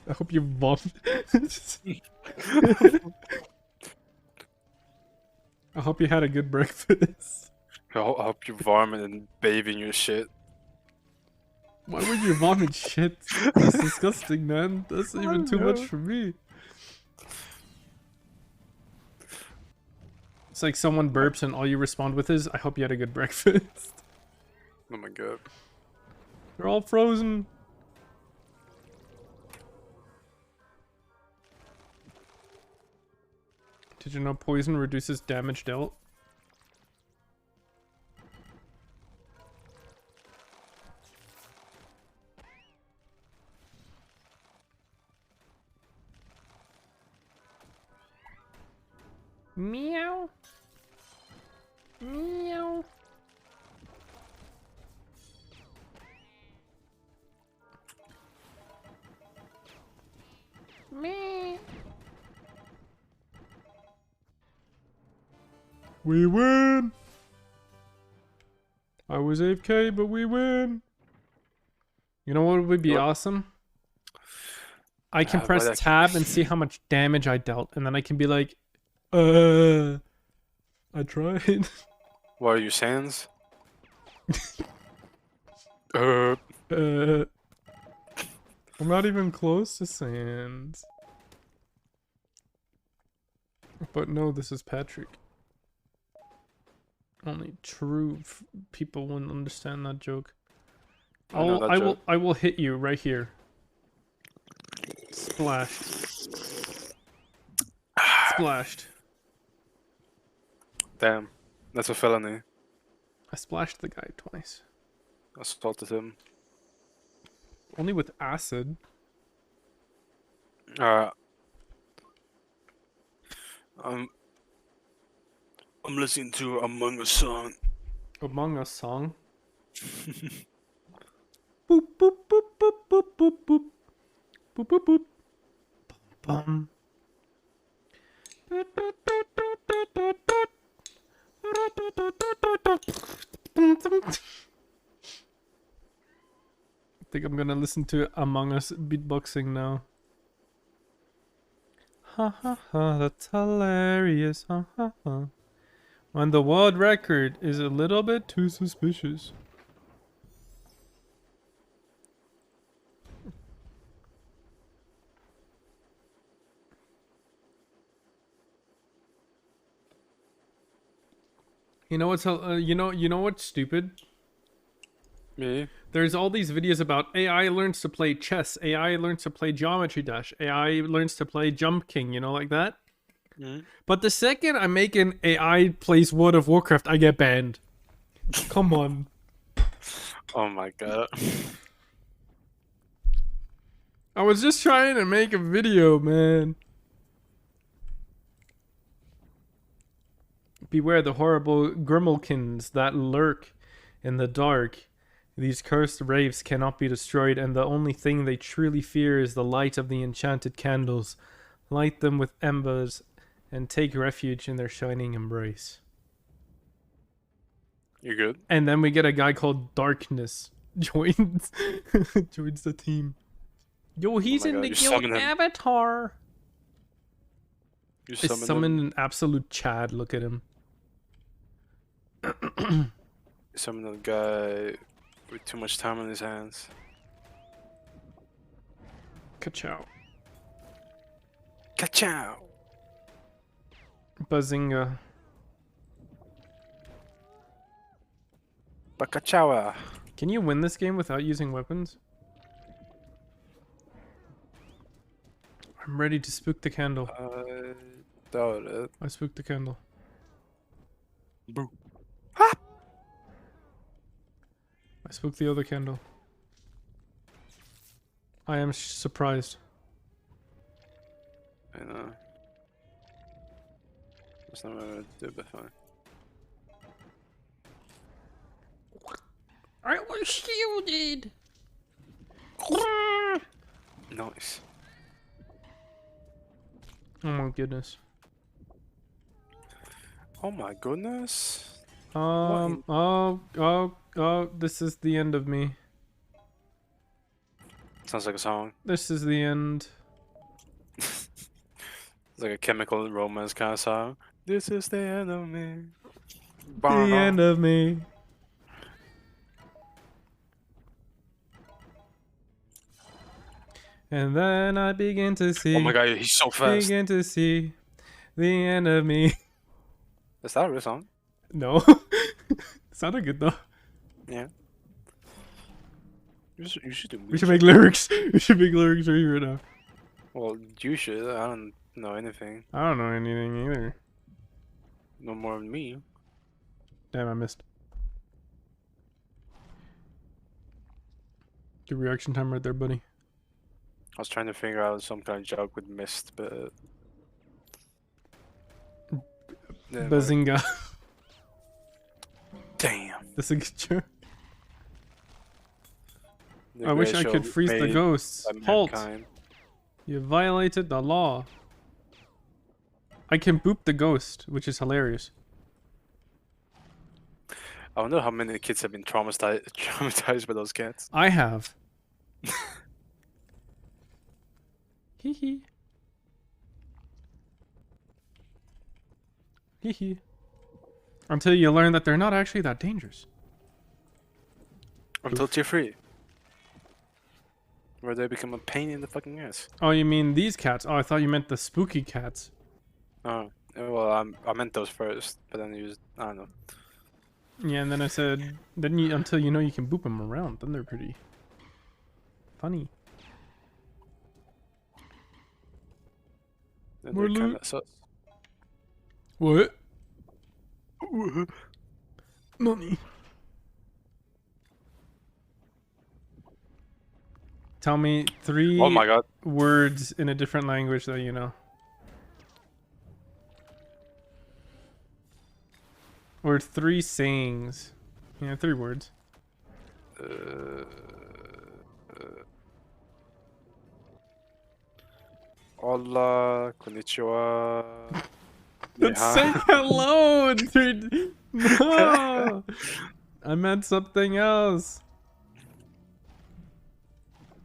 I hope you vomit. I hope you had a good breakfast. I hope you vomit and bathe in your shit. Why would you vomit shit? That's disgusting, man. That's even too much know. for me. It's like someone burps and all you respond with is, I hope you had a good breakfast. Oh my god. They're all frozen. Did you know poison reduces damage dealt? Meow. Meow. Me. We win. I was AFK, but we win. You know what would be What? awesome? I can What press I- tab and see how much damage I dealt, and then I can be like, I tried. What are you saying? I'm not even close to Sands. But no, this is Patrick. Only true people wouldn't understand that joke. I know that joke. I will hit you right here. Splashed. Splashed. Damn. That's a felony. I splashed the guy twice. Assaulted him. Only with acid. I'm listening to Among Us song. Among Us song. Boop boop boop boop boop boop boop. Boop boop boop. Bum. I think I'm gonna listen to Among Us beatboxing now. Ha ha ha, that's hilarious. Ha ha ha. When the world record is a little bit too suspicious. You know what's you know what's stupid? Me? There's all these videos about AI learns to play chess, AI learns to play Geometry Dash, AI learns to play Jump King, you know, like that. Mm. But the second I make an AI plays World of Warcraft, I get banned. Come on. Oh my god. I was just trying to make a video, man. Beware the horrible Grimalkins that lurk in the dark. These cursed wraiths cannot be destroyed, and the only thing they truly fear is the light of the enchanted candles. Light them with embers, and take refuge in their shining embrace. You good? And then we get a guy called Darkness joins joins the team. Yo, he's my in God, the you guild summon him. avatar. You I summoned summoned him. an absolute Chad. Look at him. You summoned a guy with too much time on his hands. Ka-chow. Ka-chow! Bazinga. Bakachawa! Can you win this game without using weapons? I'm ready to spook the candle. I doubt it. I spooked the candle. Bro. I spooked the other candle. I am surprised. I know. That's not what I'm gonna do, but fine. I was shielded. Nice. Oh my goodness. Oh my goodness. Oh, this is the end of me. Sounds like a song. This is the end. It's like a chemical romance kind of song. This is the end of me. The end of me. And then I begin to see. Oh my god, he's so fast. Begin to see the end of me. Is that a real song? No. Sounded good though. Yeah. You should do We should make lyrics. We should make lyrics right now. Well, you should. I don't know anything. I don't know anything either. No more than me. Damn, I missed. Good reaction time right there, buddy. I was trying to figure out some kind of joke with mist, but... Never mind. Bazinga. Damn. That's a good joke. The I wish I great could show freeze the made ghosts. by Halt! mankind. You violated the law. I can boop the ghost, which is hilarious. I wonder how many kids have been traumatized by those cats. I have. Hee hee. Hee hee. Until you learn that they're not actually that dangerous. Until tier 3. Where they become a pain in the fucking ass. Oh, you mean these cats? Oh, I thought you meant the spooky cats. Oh, well, I meant those first, but then you just, I don't know. Yeah, and then I said, then you until you know you can boop them around, then they're pretty funny. Then More they're kind loot. of sus. What? Money. Tell me 3 Oh my god. words in a different language that you know. Or 3 sayings. Yeah, 3 words. Hola, konnichiwa. Let's Ni say hao. hello! Dude. No! I meant something else.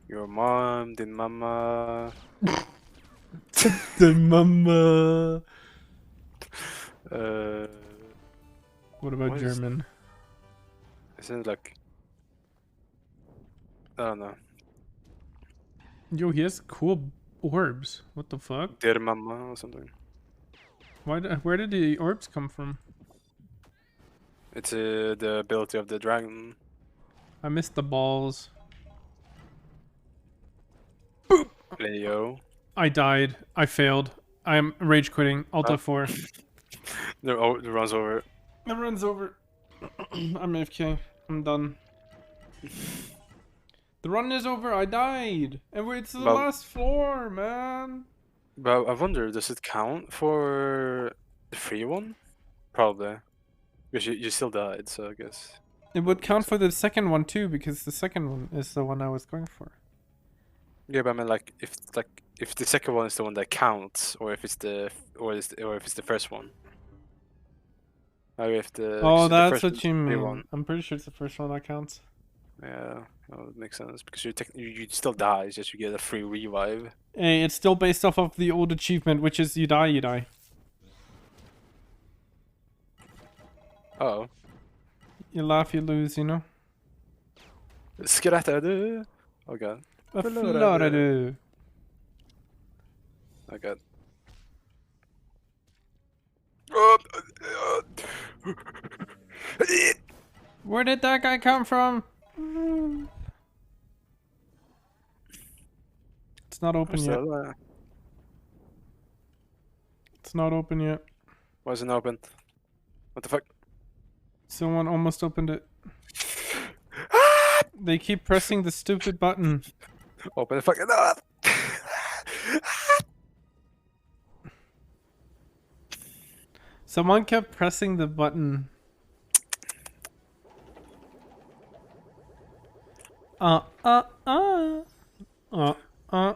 Your mom, din mama. The mama. Uh, What about What is- German? isn't it like... I don't know. Yo, he has cool orbs. What the fuck? Dear mama or something. Where did the orbs come from? It's the ability of the dragon. I missed the balls. Leo. I died. I failed. I'm rage quitting. Alt Oh. F4. The runs over. It runs over. I'm AFK. I'm done. The run is over. I died. And it's the Well- last floor, man. But I wonder, does it count for the free one? Probably. Because you still died, so I guess. It would count for the second one too, because the second one is the one I was going for. Yeah, but I mean, like, if the second one is the one that counts, or if it's the first one. Or if the Oh, the that's first what one's you the free mean. one. I'm pretty sure it's the first one that counts. Yeah, that would make sense because you still die, it's just you get a free revive. Hey, it's still based off of the old achievement, which is you die, you die. Oh, You laugh, you lose, you know? skrattade. Oh god. A Förlorade. Florida. Oh god. Where did that guy come from? It's not open What's yet. that? It's not open yet. Why isn't it open? What the fuck? Someone almost opened it. They keep pressing the stupid button. Open the fucking door. Someone kept pressing the button. Uh, uh, uh. Uh, uh,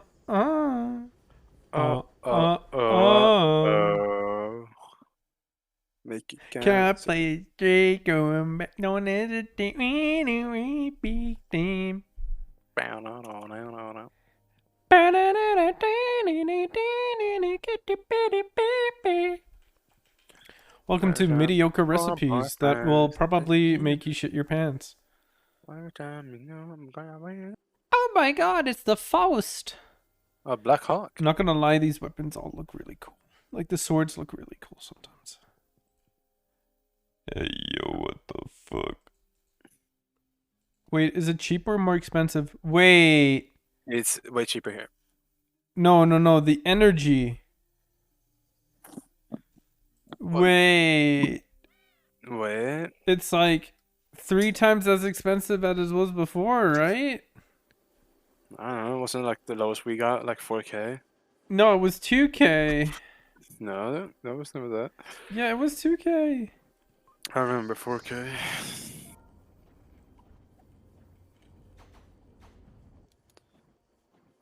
uh. Make it Can't count. play straight going back. Don't hesitate when we beat them. Welcome to mediocre recipes that will probably make you shit your pants. Oh my god, it's the Faust! Oh, Black Hawk. I'm not gonna lie, these weapons all look really cool. Like the swords look really cool sometimes. Hey yo, what the fuck? Wait, is it cheaper or more expensive? Wait. It's way cheaper here. No, the energy. Wait. Wait. It's like 3 times as expensive as it was before, right? I don't know. Wasn't like the lowest we got like 4K? No, it was 2K. No, that was never that. Yeah, it was 2K. I remember 4K.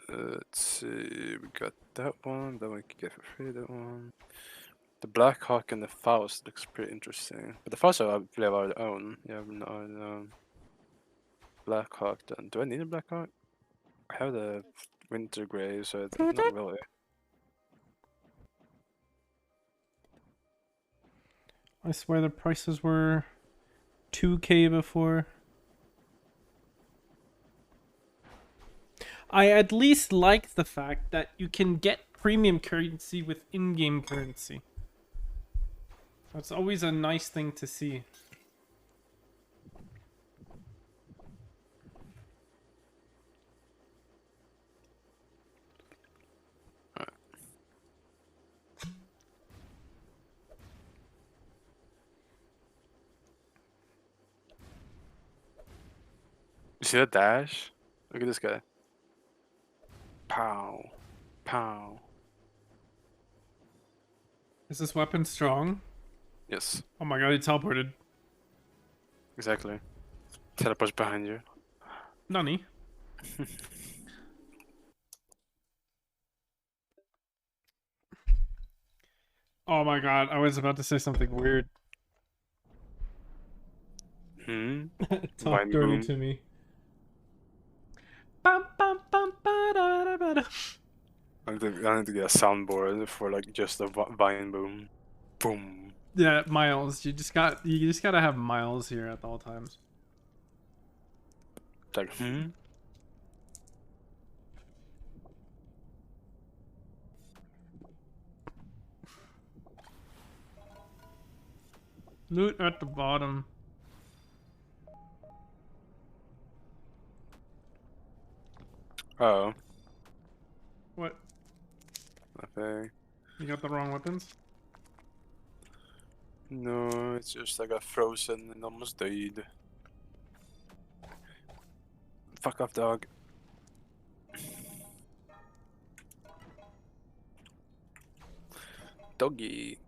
Let's see. We got that one. That one we could get for free. That one. The Black Hawk and the Faust looks pretty interesting. But the Faust I believe I would own. Yeah, no. Black Hawk then. Do I need a Black Hawk? I have the Winter Grey, so not really. I swear the prices were 2K before. I at least like the fact that you can get premium currency with in-game currency. That's always a nice thing to see. You see that dash? Look at this guy. Pow. Pow. Is this weapon strong? Yes, Oh my god, he teleported. exactly. Teleports behind you. Nani? Oh my god, I was about to say something weird. Talk Mind dirty boom. to me. Bum, bum, bum, ba-da-da-ba-da. I need to get a soundboard for like just a vine boom. Boom. Yeah, Miles. You just gotta have Miles here at all times. It's like, Loot at the bottom. Oh, What? nothing. You got the wrong weapons? No, it's just I got frozen and almost died. Fuck off, dog. Doggy.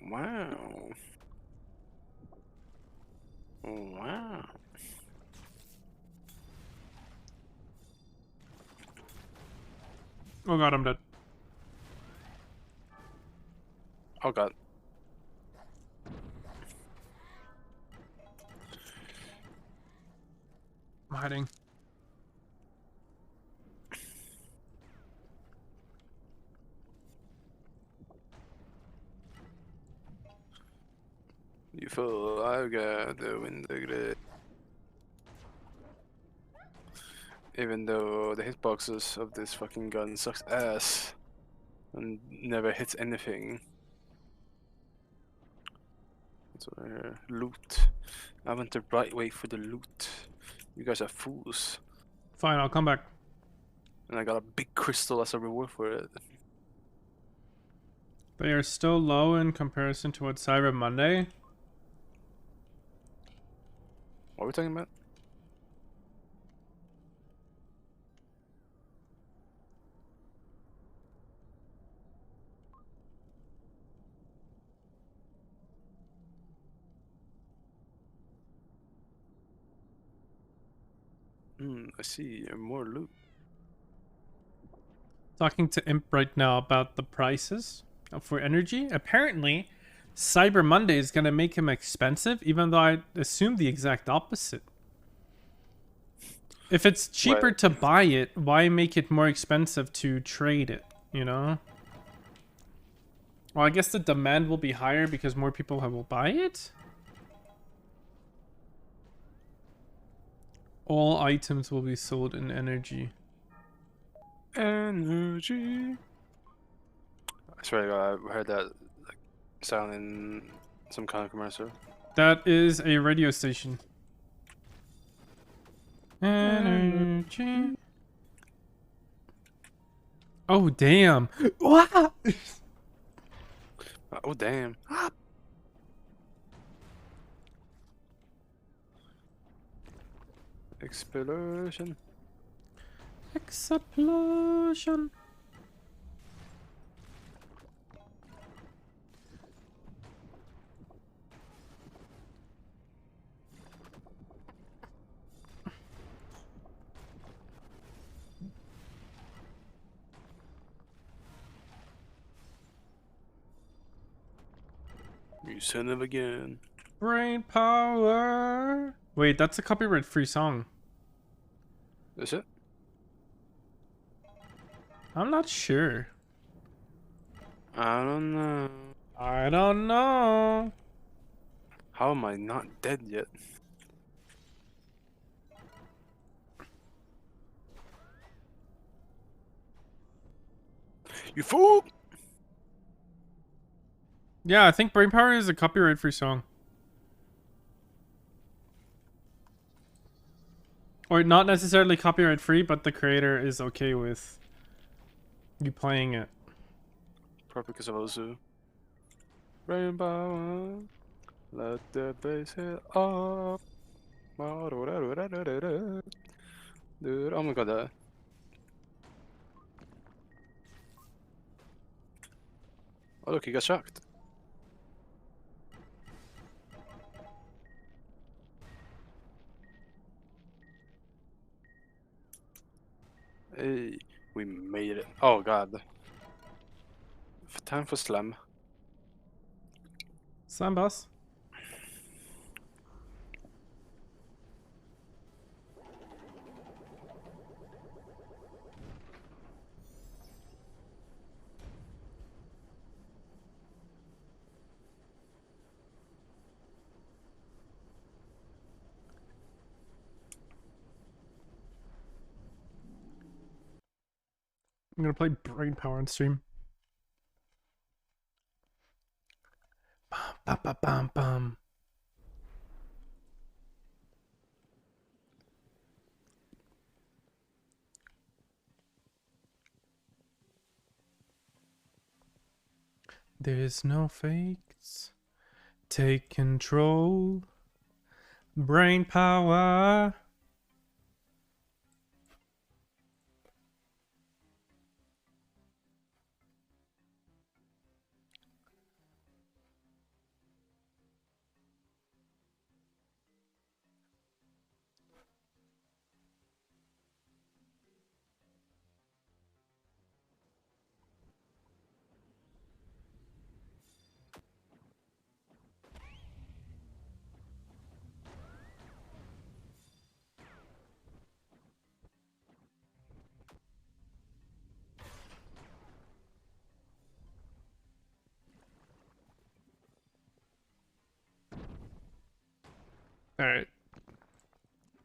Wow. Wow. Oh god, I'm dead. Oh god. I'm hiding. You fool, I've got the window grid. Even though the hitboxes of this fucking gun sucks ass and never hits anything. It's over here. Loot. I went the right way for the loot. You guys are fools. Fine, I'll come back. And I got a big crystal as a reward for it. They are still low in comparison to what Cyber Monday. What are we talking about? I see. More loot. Talking to Imp right now about the prices for energy. Apparently, Cyber Monday is going to make him expensive, even though I assume the exact opposite. If it's cheaper What? to buy it, why make it more expensive to trade it, you know? Well, I guess the demand will be higher because more people will buy it? All items will be sold in energy. Energy. I swear to God, I heard that like sound in some kind of commercial. That is a radio station. Energy. Oh, damn. Wow. Oh damn. Explosion. Explosion. You son of a gun. Brain power. Wait, that's a copyright-free song. Is it? I'm not sure. I don't know. I don't know. How am I not dead yet? You fool! Yeah, I think Brain Power is a copyright-free song. Or not necessarily copyright-free, but the creator is okay with you playing it. Probably because of Ozu. Rainbow, let the bass hit up. Dude, oh my god, that. Oh look, he got shocked. Hey, we made it. Oh god. Time for slam. Slam boss. I'm gonna play Brain Power on stream. Ba ba bum bum. There's no fakes. Take control. Brain power. All right.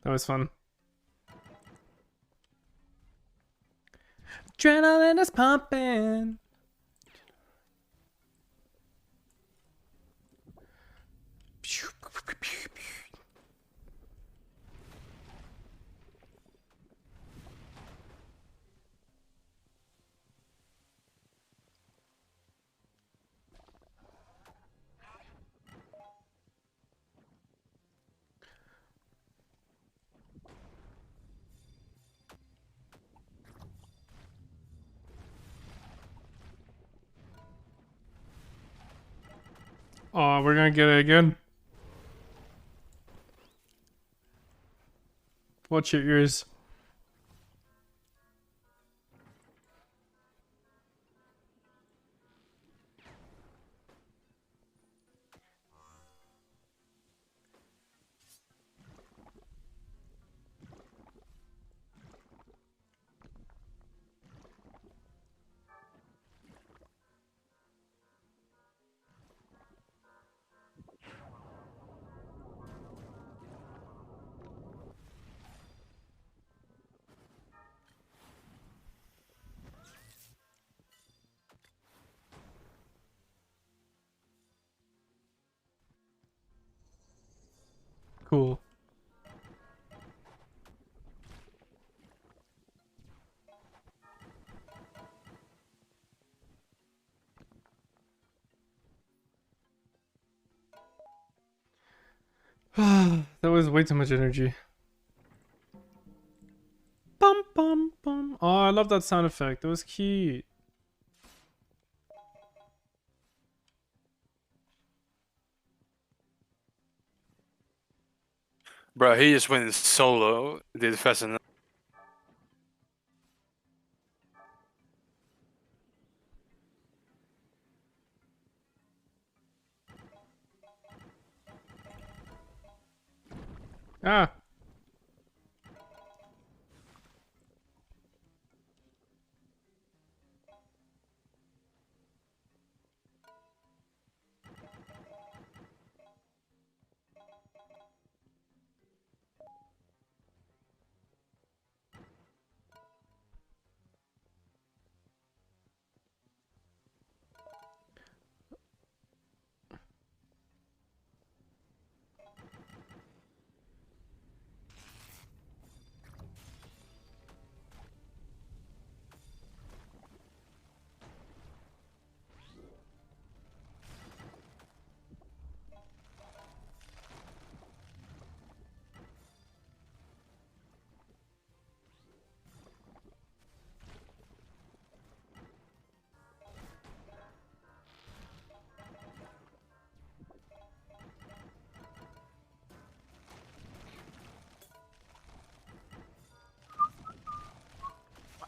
That was fun. Adrenaline is pumping. Oh, we're gonna get it again. Watch your ears. Cool. That was way too much energy. Bum bum bum. Oh, I love that sound effect. That was cute. Bro, he just went solo. Did fast enough. Ah.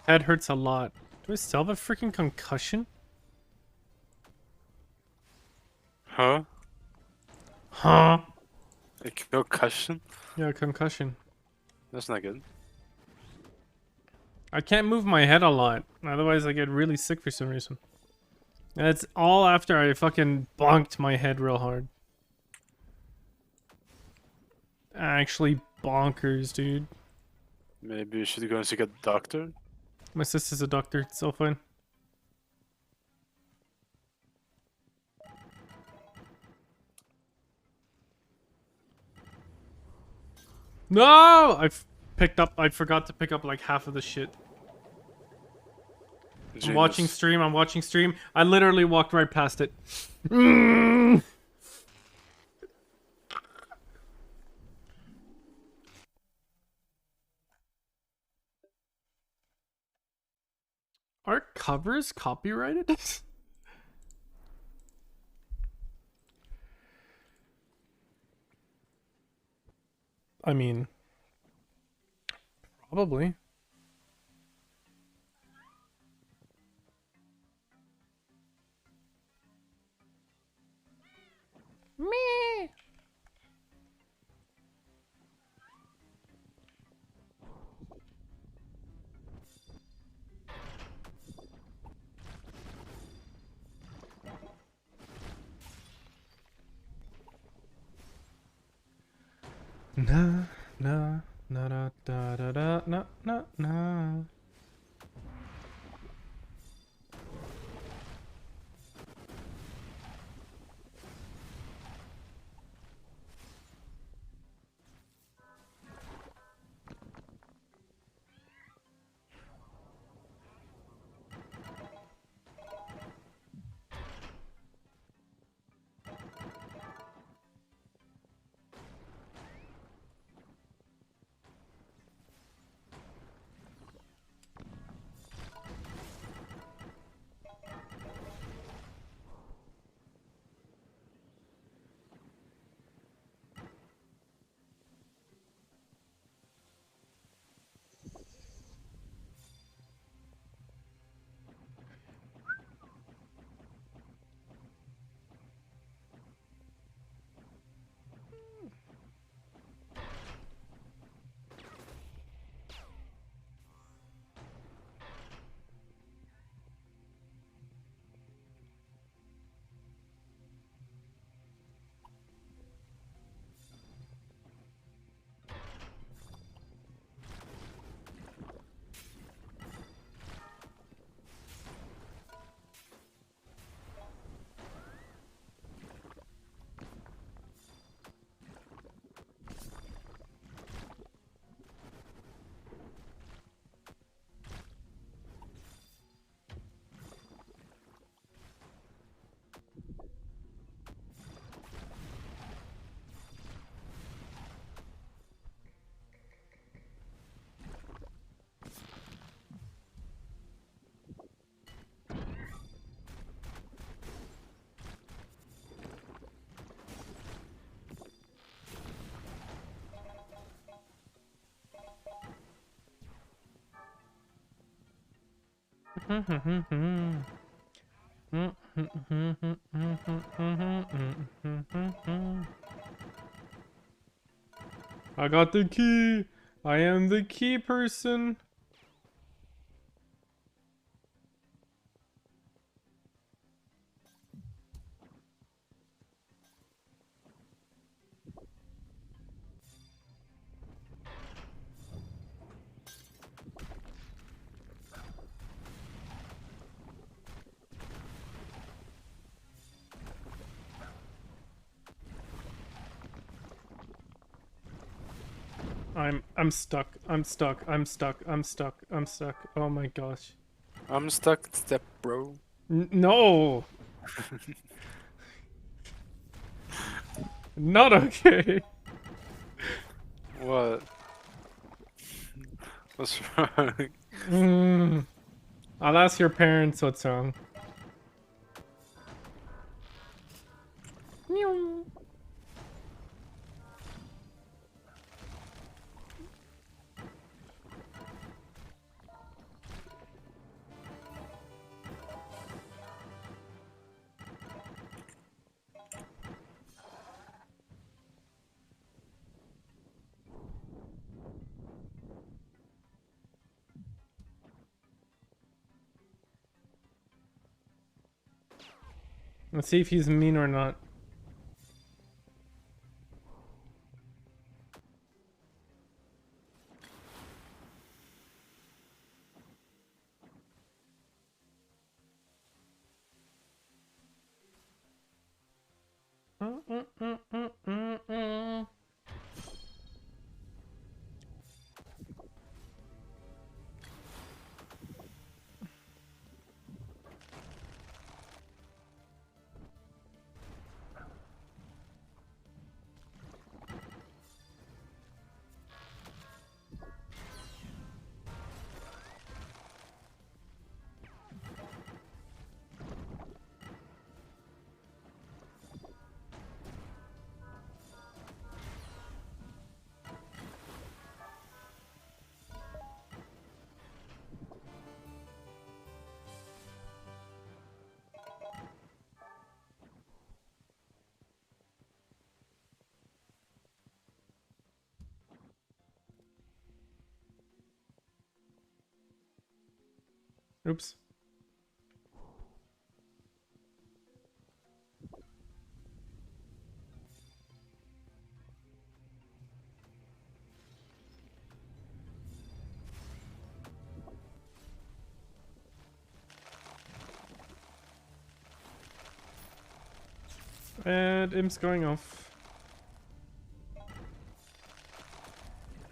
Head hurts a lot. Do I still have a freaking concussion? Huh? Huh? A concussion? Yeah, concussion. That's not good. I can't move my head a lot. Otherwise, I get really sick for some reason. And it's all after I fucking bonked my head real hard. Actually bonkers, dude. Maybe you should go and seek a doctor. My sister's a doctor. It's all fine. No! I forgot to pick up like half of the shit. I'm watching Genius. stream, I'm watching stream. I literally walked right past it. Mm. Are covers copyrighted? I mean, probably. Me. Na na na da da da da na na na. I got the key. I am the key person. I'm stuck. I'm stuck. I'm stuck. I'm stuck. I'm stuck. Oh my gosh. I'm stuck, step bro. No. Not okay. What? What's wrong? Mm. I'll ask your parents what's wrong. Meow. Let's see if he's mean or not. Oops. And imp's going off.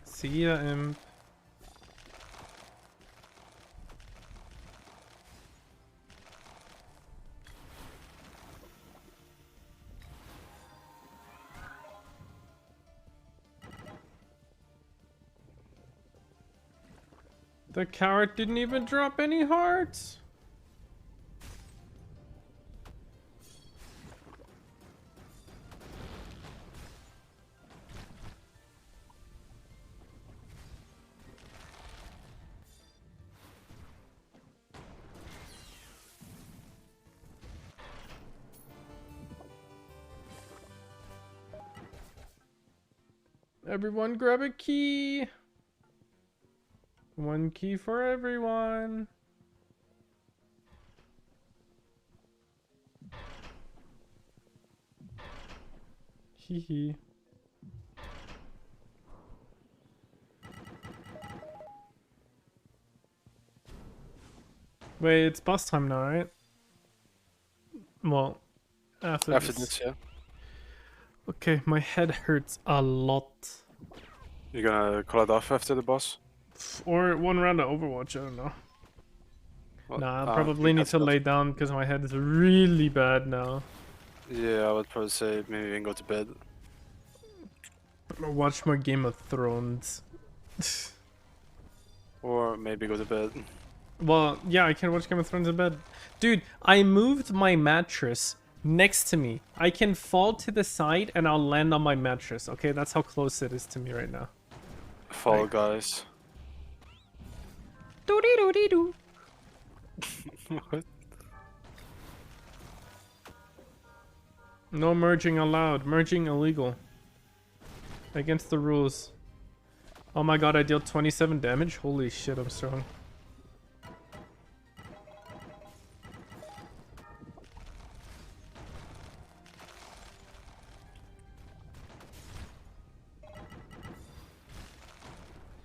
See ya, imp. The coward didn't even drop any hearts. Everyone grab a key. One key for everyone. Hee hee. Wait, it's boss time now, right? Well, after After this. this, yeah. Okay, my head hurts a lot. You're gonna call it off after the boss? Or one round of Overwatch, I don't know. Well, Nah, I I probably think need that's to enough. lay down because my head is really bad now. Yeah, I would probably say maybe even go to bed. I'm gonna watch more Game of Thrones. Or maybe go to bed. Well, yeah, I can watch Game of Thrones in bed. Dude, I moved my mattress next to me. I can fall to the side and I'll land on my mattress. Okay, that's how close it is to me right now. Fall Right. Guys. Doo-dee-doo-dee-doo. What? No merging allowed. Merging illegal. Against the rules. Oh my god, I dealt 27 damage? Holy shit, I'm strong.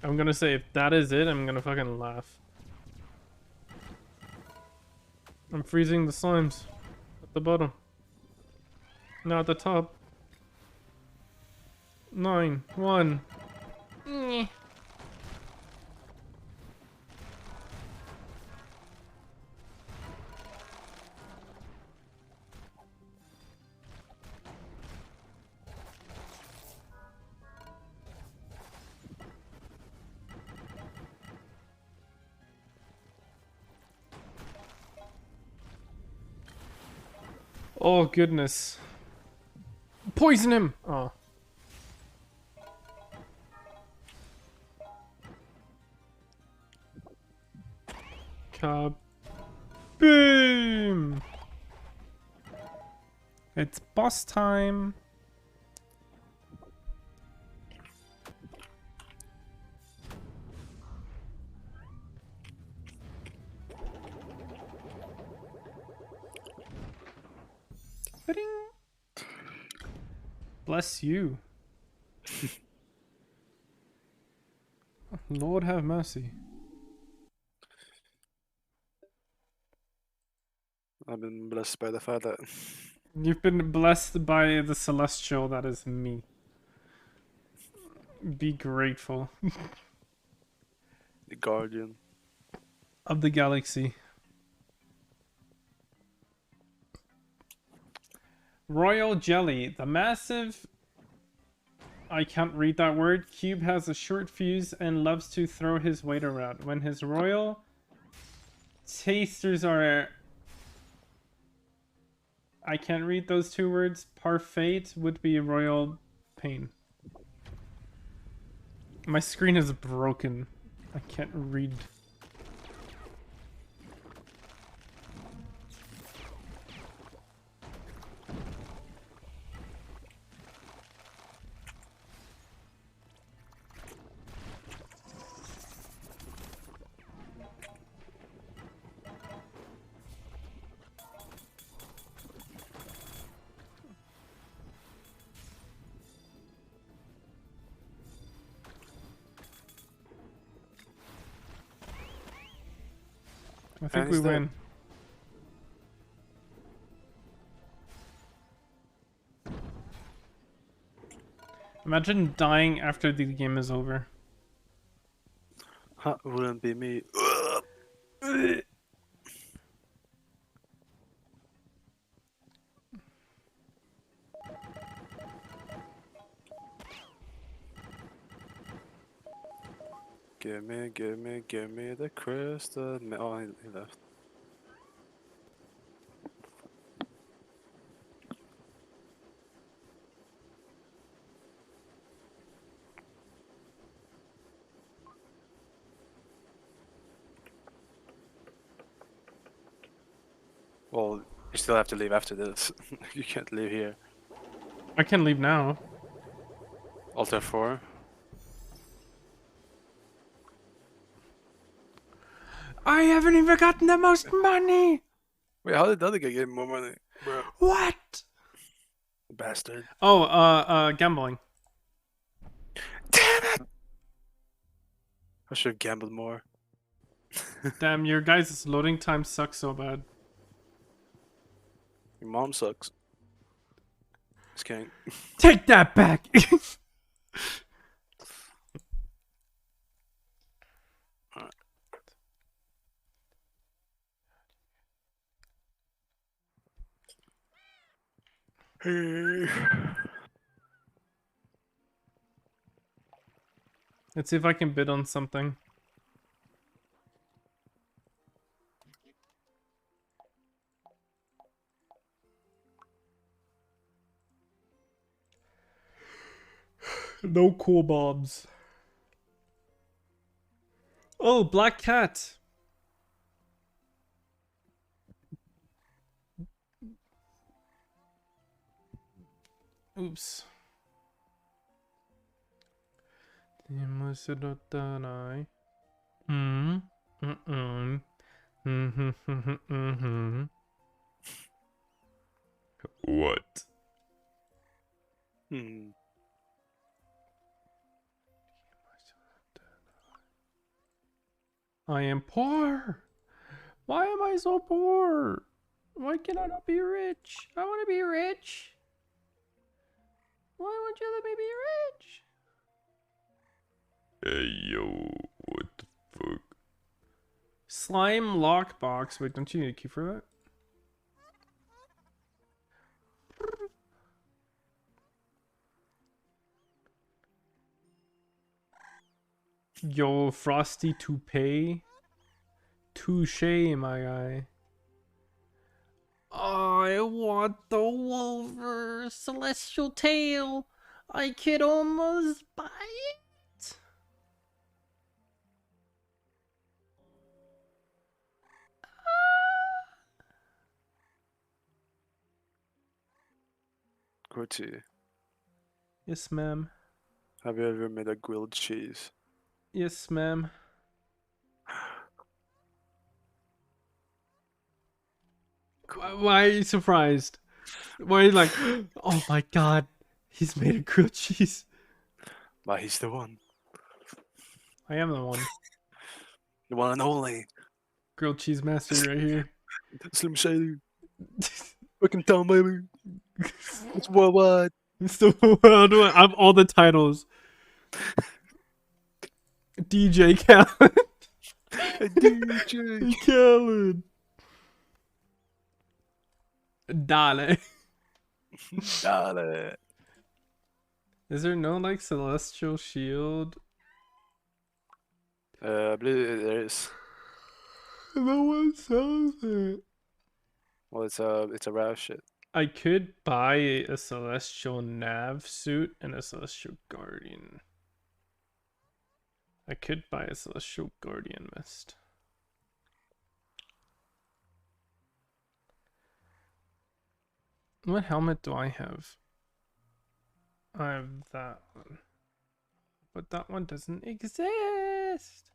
I'm gonna say, if that is it, I'm gonna fucking laugh. I'm freezing the slimes. At the bottom. Now at the top. 9, 1. Nyeh. Oh goodness. Poison him! Oh. Kaboom! It's boss time. Ba-ding. Bless you. Lord have mercy. I've been blessed by the fact that You've been blessed by the celestial that is me. Be grateful. the Guardian. Of the galaxy. Royal Jelly. The massive... I can't read that word. Cube has a short fuse and loves to throw his weight around. When his royal tasters are... I can't read those two words. Parfait would be royal pain. My screen is broken. I can't read. I think And we he's dead. win. Imagine dying after the game is over. Huh, wouldn't be me. Give me the crystal. Oh, he left. Well, you still have to leave after this. You can't leave here. I can leave now. Altar 4. I haven't even gotten the most money. Wait, how did the other guy get more money? Bro, What? bastard. Oh, gambling. Damn it! I should have gambled more. Damn, your guys' loading time sucks so bad. Your mom sucks. Just kidding. Take that back. Let's see if I can bid on something. No cool bobs. Oh, black cat. Oops. Hmm. What? Hmm. I am poor. Why am I so poor? Why can I not be rich? I want to be rich. Why won't you let me be rich? Hey, yo, what the fuck? Slime lockbox. Wait, don't you need a key for that? Yo, Frosty Toupee. Touche, my guy. I want the Wolver Celestial Tail. I could almost buy it. Quartzi, Yes, ma'am. have you ever made a grilled cheese? Yes, ma'am. Why are you surprised? Why are you like, oh my god, he's made a grilled cheese? But he's the one. I am the one. The one and only. Grilled cheese master right here. Slim Shady. Fucking town, baby. It's worldwide. So I have all the titles. DJ Khaled. DJ. Khaled. Dale. Dale. Is there no like celestial shield? I believe there is. No one sells it. Well, it's a rare shit. I could buy a celestial nav suit and a celestial guardian. I could buy a celestial guardian mist. What helmet do I have? I have that one. But that one doesn't exist.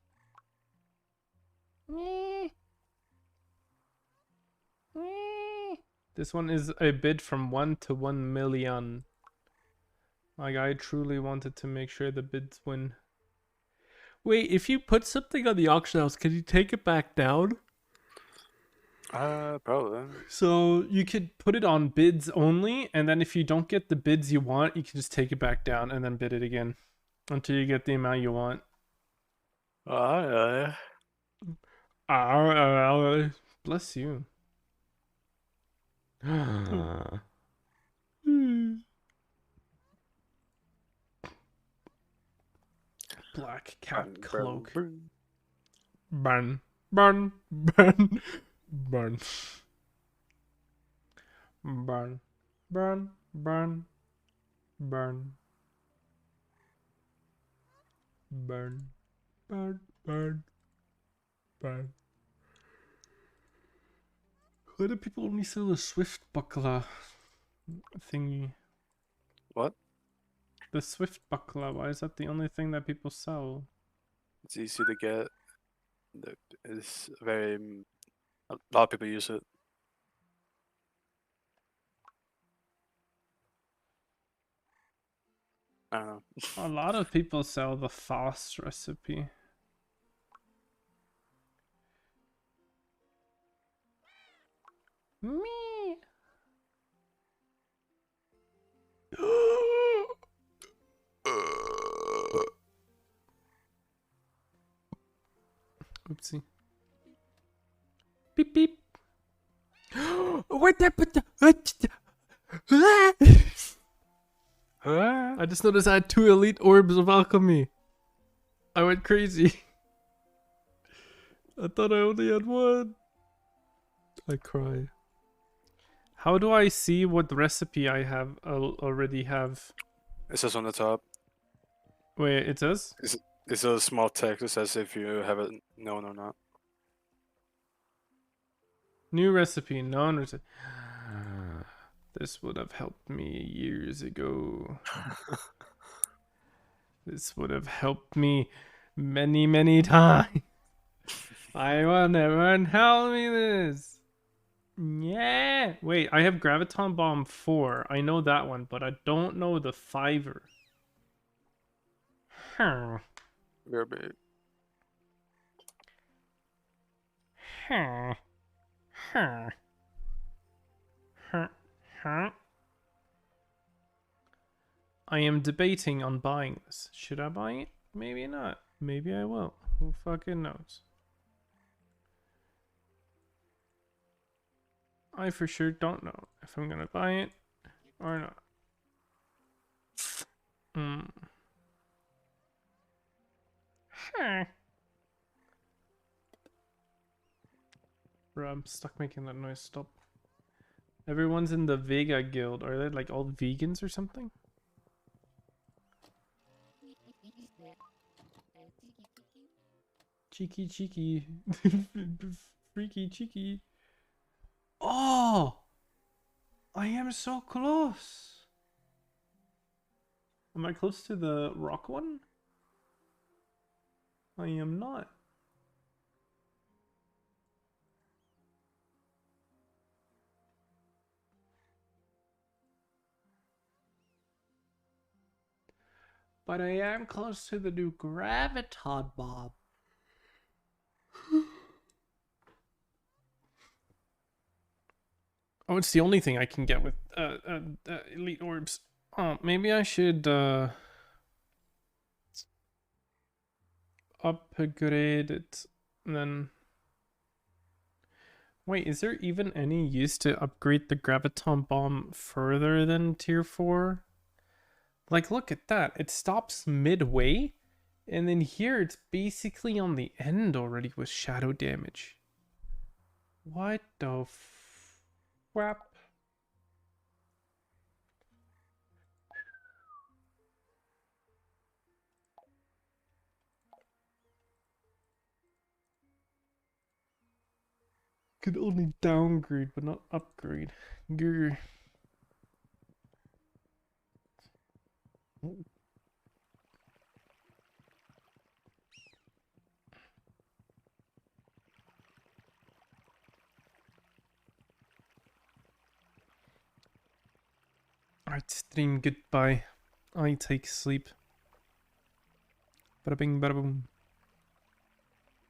This one is a bid from 1 to 1 million. Like, I truly wanted to make sure the bids win. Wait, if you put something on the auction house, can you take it back down? Probably. So you could put it on bids only, and then if you don't get the bids you want, you can just take it back down and then bid it again until you get the amount you want. Yeah. Bless you. Black cat cloak. Burn. Burn. Burn. Burn. Burn. Burn. Burn. Burn. Burn. Burn. Burn. Burn. Why do people only sell the Swift buckler thingy? What? The Swift buckler, why is that the only thing that people sell? It's easy to get. It's very. A lot of people use it. I don't know. A lot of people sell the fast recipe. Me. Oopsie. Beep beep. What that put the I just noticed I had 2 elite orbs of alchemy. I went crazy. I thought I only had 1. I cry. How do I see what recipe I have already have? It says on the top. Wait, it says? It's a small text that says if you have it known or not. New recipe, non-recipe. This would have helped me years ago. This would have helped me many, many times. I want everyone help me this. Yeah. Wait, I have Graviton Bomb 4. I know that one, but I don't know the 5er. Huh. Very big. Huh. Huh. Huh. Huh. I am debating on buying this. Should I buy it? Maybe not. Maybe I will. Who fucking knows? I for sure don't know if I'm gonna buy it or not. Huh. Bro, I'm stuck making that noise. Stop. Everyone's in the Vega guild. Are they like all vegans or something? Cheeky, cheeky. Freaky, cheeky. Oh! I am so close. Am I close to the rock one? I am not. But I am close to the new Graviton Bomb. Oh, it's the only thing I can get with elite orbs. Oh, maybe I should upgrade it and then. Wait, is there even any use to upgrade the Graviton Bomb further than tier 4? Like, look at that. It stops midway, and then here it's basically on the end already with shadow damage. What the frap? Could only downgrade, but not upgrade. Grr. Alright, stream, goodbye. I take sleep. Bada bing, bada boom.